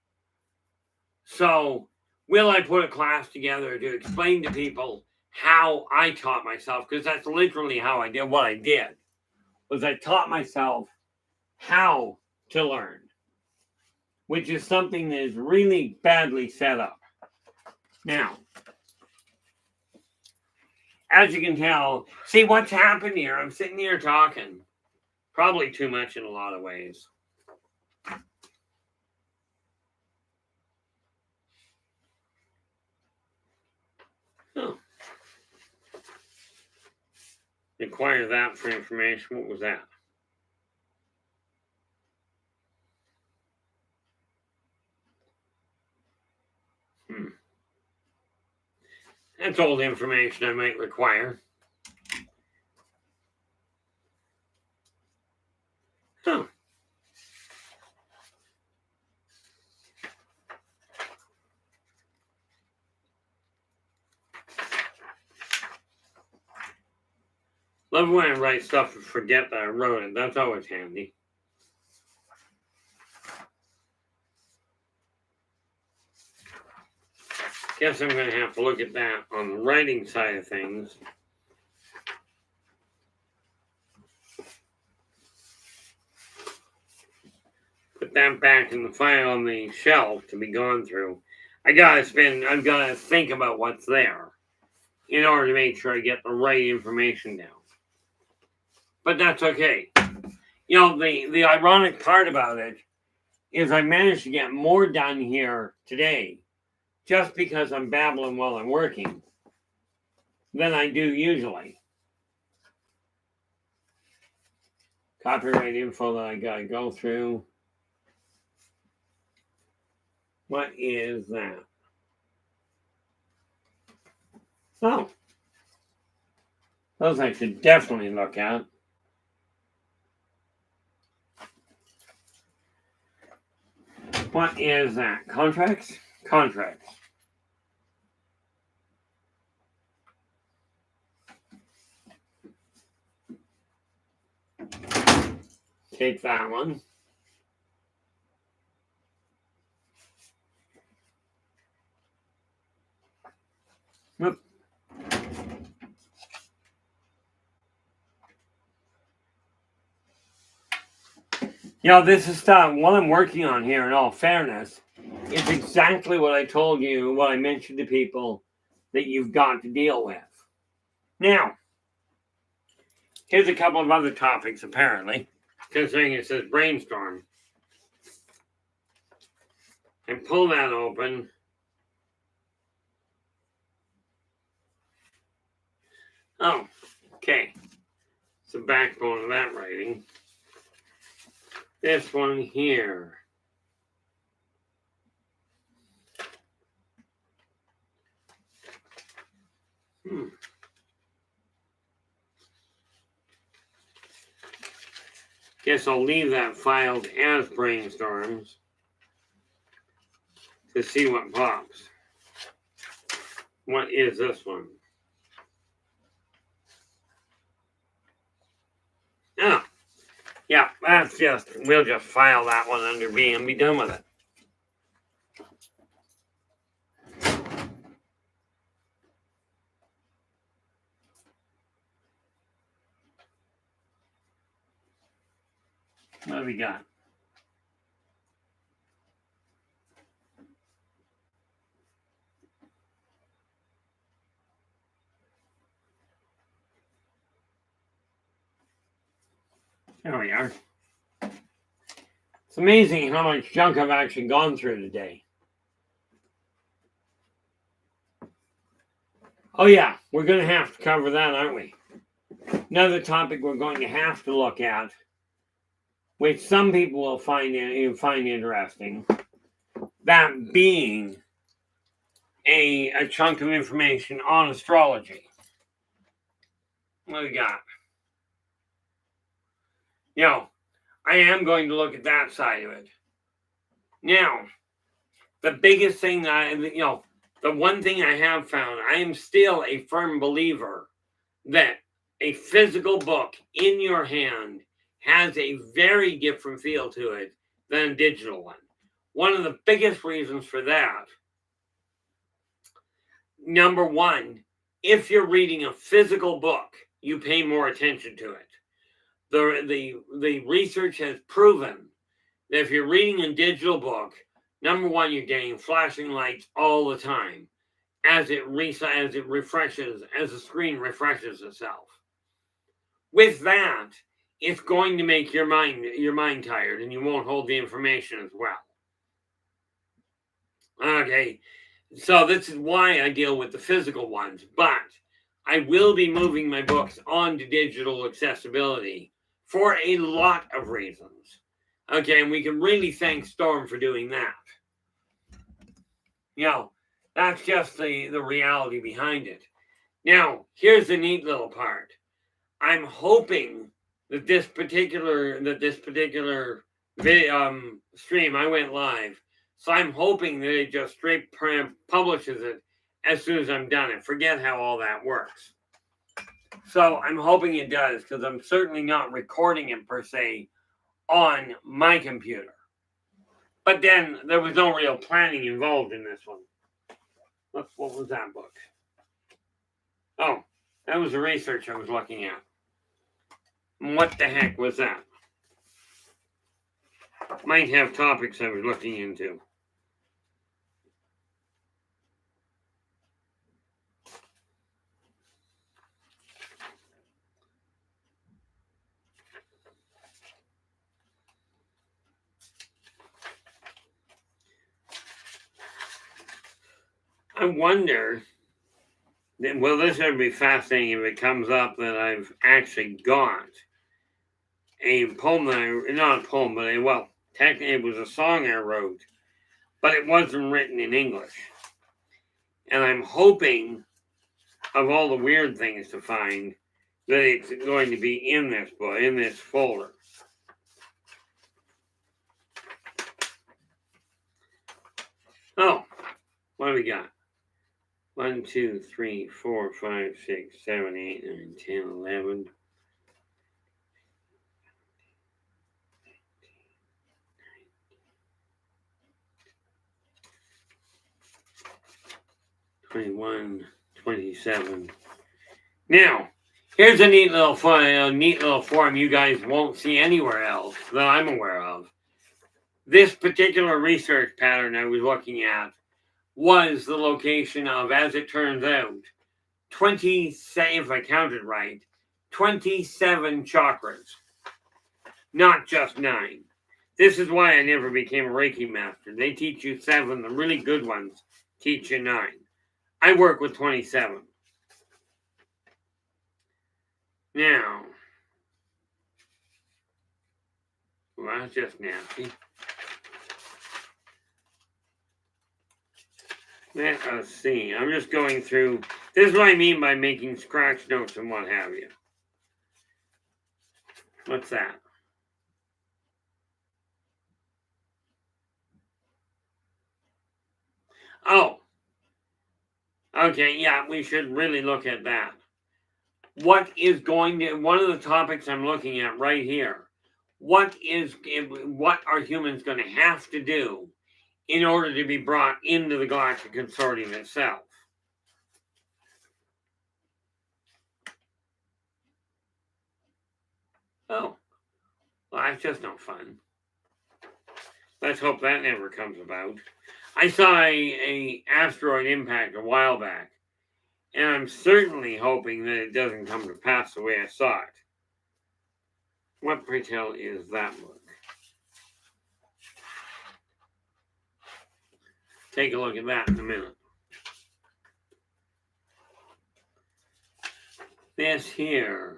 So, will I put a class together to explain to people how I taught myself? Because that's literally how I did what I did. Was I taught myself how to learn, which is something that is really badly set up. Now, as you can tell, see what's happened here. I'm sitting here talking, probably too much in a lot of ways. Oh. Acquire that for information. What was that? That's old information I might require. Huh. Love when I write stuff and forget that I wrote it. That's always handy. Guess I'm going to have to look at that on the writing side of things. Put that back in the file on the shelf to be gone through. I've got to think about what's there in order to make sure I get the right information down. But that's okay. You know, the ironic part about it is I managed to get more done here today just because I'm babbling while I'm working than I do usually. Copyright info that I gotta go through. What is that? Oh, those I should definitely look at. What is that? Contracts? Contracts. Take that one. Whoop. You know, this is stuff, what I'm working on here, in all fairness, is exactly what I told you, what I mentioned to people that you've got to deal with. Now, here's a couple of other topics, apparently, considering it says brainstorm. And pull that open. Oh, okay. It's the backbone of that writing. This one here. Guess I'll leave that filed as brainstorms to see what pops. What is this one? Oh, yeah, we'll just file that one under B and be done with it. What have we got? There we are. It's amazing how much junk I've actually gone through today. Oh yeah, we're going to have to cover that, aren't we? Another topic we're going to have to look at, which some people will find interesting, that being a chunk of information on astrology. What do we got? You know, I am going to look at that side of it. Now, the biggest thing the one thing I have found, I am still a firm believer that a physical book in your hand has a very different feel to it than a digital one. One of the biggest reasons for that, number one, if you're reading a physical book, you pay more attention to it. The research has proven that if you're reading a digital book, number one, you're getting flashing lights all the time as it refreshes, as the screen refreshes itself. With that, it's going to make your mind tired, and you won't hold the information as well. Okay, so this is why I deal with the physical ones, but I will be moving my books onto digital accessibility for a lot of reasons. Okay, and we can really thank Storm for doing that. That's just the reality behind it. Now, here's the neat little part. I'm hoping that this particular stream, I went live, so I'm hoping that it just straight publishes it as soon as I'm done. I forget how all that works. So I'm hoping it does, because I'm certainly not recording it per se on my computer. But then there was no real planning involved in this one. What was that book? Oh, that was the research I was looking at. What the heck was that? Might have topics I was looking into. I wonder, well, this would be fascinating if it comes up that I've actually got a poem not a poem, but technically it was a song I wrote, but it wasn't written in English. And I'm hoping, of all the weird things to find, that it's going to be in this book, in this folder. Oh, what do we got? 1, 2, 3, 4, 5, 6, 7, 8, 9, 10, 11. 21, 27. Now, here's a neat little form you guys won't see anywhere else that I'm aware of. This particular research pattern I was looking at was the location of, as it turns out, 27, if I counted right, 27 chakras, not just 9. This is why I never became a Reiki master. They teach you 7. The really good ones teach you 9. I work with 27. Now, well, that's just nasty. Let us see. I'm just going through. This is what I mean by making scratch notes and what have you. What's that? Oh. Okay, yeah, we should really look at that. One of the topics I'm looking at right here, what are humans going to have to do in order to be brought into the Galactic Consortium itself? Oh, well, that's just no fun. Let's hope that never comes about. I saw a asteroid impact a while back, and I'm certainly hoping that it doesn't come to pass the way I saw it. What, pray tell, is that book? Take a look at that in a minute. This here.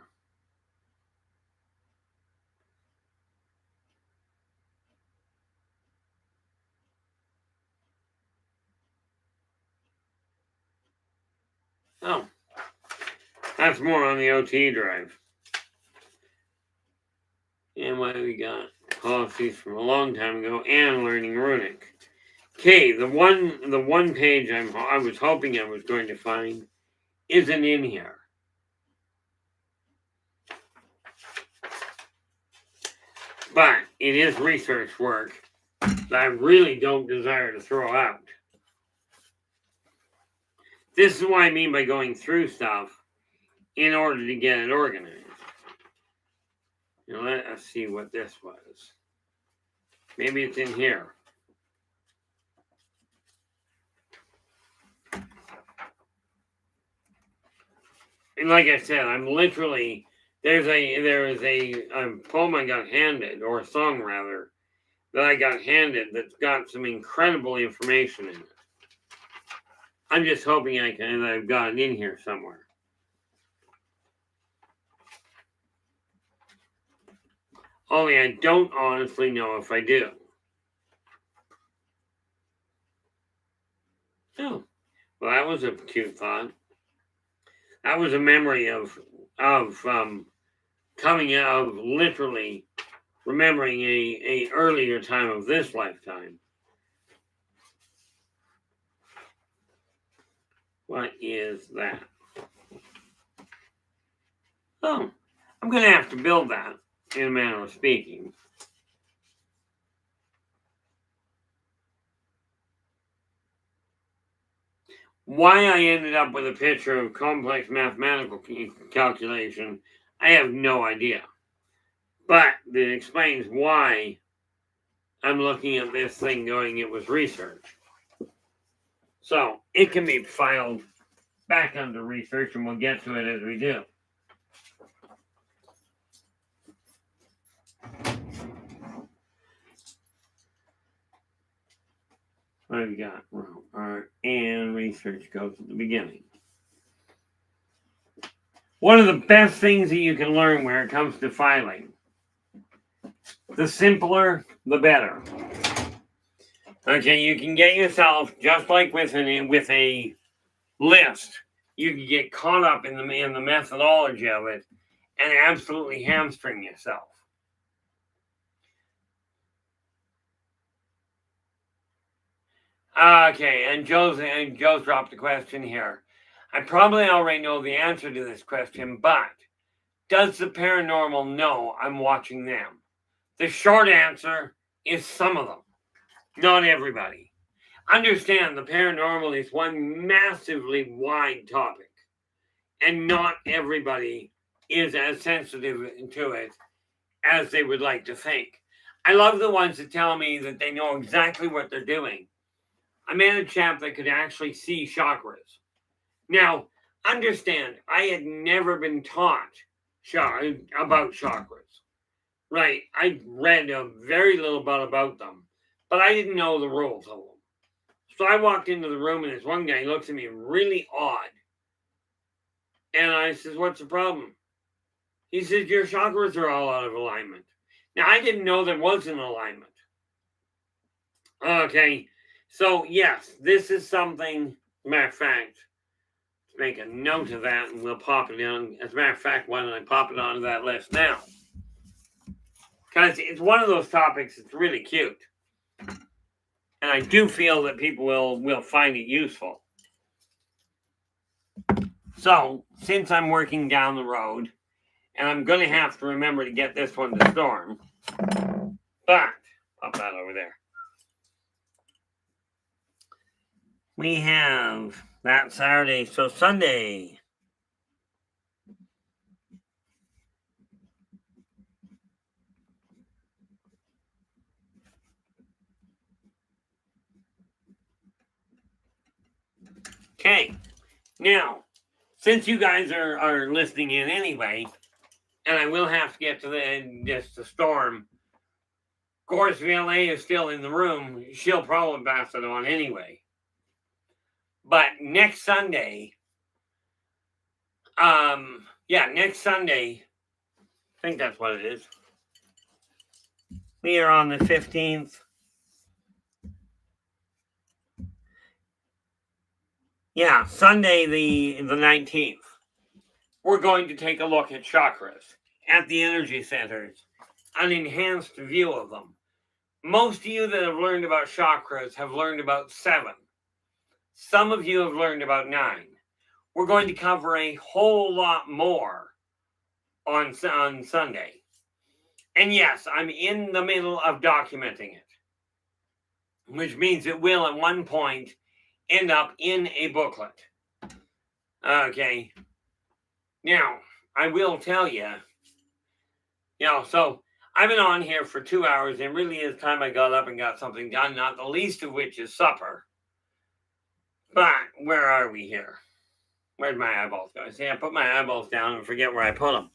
Oh, that's more on the OT drive. And what we got? Policies from a long time ago and learning runic. Okay, the one page I was hoping I was going to find isn't in here. But it is research work that I really don't desire to throw out. This is what I mean by going through stuff in order to get it organized. Now let us see what this was. Maybe it's in here. And like I said, I'm literally there is a poem I got handed, or a song rather, that I got handed that's got some incredible information in it. I'm just hoping I've got it in here somewhere. Only I don't honestly know if I do. Oh, well, that was a cute thought. That was a memory of coming out of literally remembering a earlier time of this lifetime. What is that? Oh, I'm going to have to build that in a manner of speaking. Why I ended up with a picture of complex mathematical calculation, I have no idea. But it explains why I'm looking at this thing going, it was research. So it can be filed back under research, and we'll get to it as we do. What have we got? And research goes at the beginning. One of the best things that you can learn when it comes to filing, the simpler, the better. Okay, you can get yourself, just like with a list, you can get caught up in the methodology of it and absolutely hamstring yourself. Okay, and Joe's dropped a question here. I probably already know the answer to this question, but does the paranormal know I'm watching them? The short answer is some of them, not everybody. Understand the paranormal is one massively wide topic, and not everybody is as sensitive to it as they would like to think. I love the ones that tell me that they know exactly what they're doing. I met a chap that could actually see chakras. Now, understand, I had never been taught about chakras. Right, I read very little about them, but I didn't know the rules of them. So I walked into the room, and this one guy looks at me really odd. And I says, "What's the problem?" He says, "Your chakras are all out of alignment." Now, I didn't know there was an alignment. Okay, so yes, this is something, matter of fact, let's make a note of that, and we'll pop it on. As a matter of fact, why don't I pop it onto that list now? Because it's one of those topics that's really cute. And I do feel that people will find it useful. So, since I'm working down the road, and I'm going to have to remember to get this one to Storm, but pop that over there. We have that Saturday, so Sunday. Okay, now, since you guys are listening in anyway, and I will have to get to the Storm, of course, VLA is still in the room. She'll probably pass it on anyway. But next Sunday, next Sunday, I think that's what it is. We are on the 15th. Yeah, Sunday the 19th. We're going to take a look at chakras, at the energy centers, an enhanced view of them. Most of you that have learned about chakras have learned about 7. Some of you have learned about 9. We're going to cover a whole lot more on Sunday. And yes, I'm in the middle of documenting it, which means it will at one point end up in a booklet. Okay. Now, I will tell you, so I've been on here for 2 hours, and really is time I got up and got something done, not the least of which is supper. But where are we here? Where'd my eyeballs go? See, I put my eyeballs down and forget where I put them.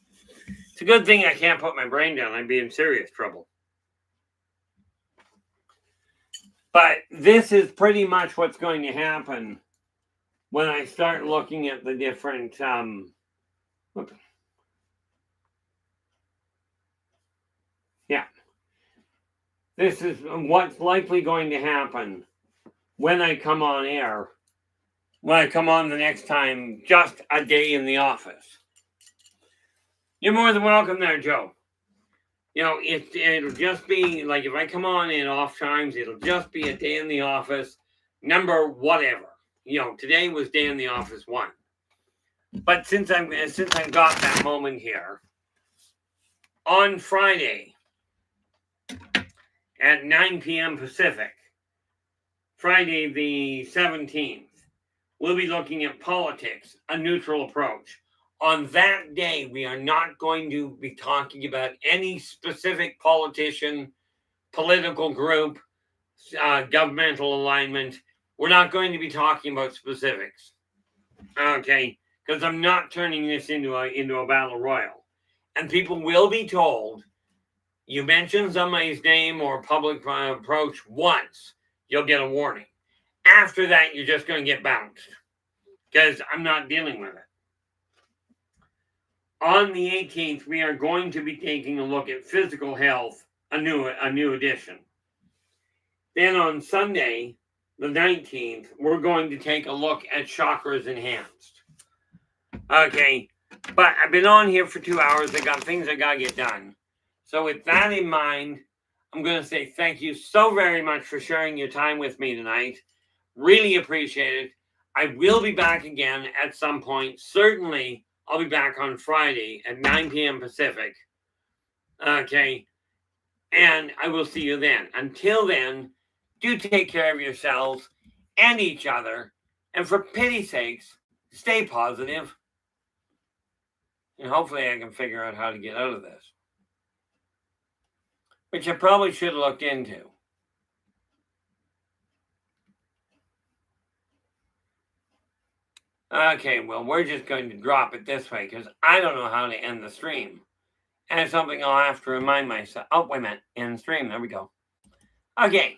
It's a good thing I can't put my brain down. I'd be in serious trouble. But this is pretty much what's going to happen when I start looking at the different this is what's likely going to happen when I come on air, when I come on the next time, just a day in the office. You're more than welcome there, Joe. It'll just be like if I come on in off times, it'll just be a day in the office, number whatever. Today was day in the office 1. But since I've got that moment here, on Friday at 9 p.m. Pacific, Friday the 17th, we'll be looking at politics, a neutral approach. On that day, we are not going to be talking about any specific politician, political group, governmental alignment. We're not going to be talking about specifics. Okay, because I'm not turning this into a battle royal. And people will be told, you mention somebody's name or public approach once, you'll get a warning. After that, you're just going to get bounced because I'm not dealing with it. On the 18th, we are going to be taking a look at physical health, a new edition. Then on Sunday, the 19th, we're going to take a look at chakras enhanced. Okay, but I've been on here for 2 hours. I got things I got to get done. So with that in mind, I'm going to say thank you so very much for sharing your time with me tonight. Really appreciate it. I will be back again at some point. Certainly, I'll be back on Friday at 9 p.m. Pacific. Okay. And I will see you then. Until then, do take care of yourselves and each other. And for pity's sakes, stay positive. And hopefully I can figure out how to get out of this. Which I probably should have looked into. Okay, well, we're just going to drop it this way because I don't know how to end the stream. And it's something I'll have to remind myself. Oh, wait a minute. End stream. There we go. Okay.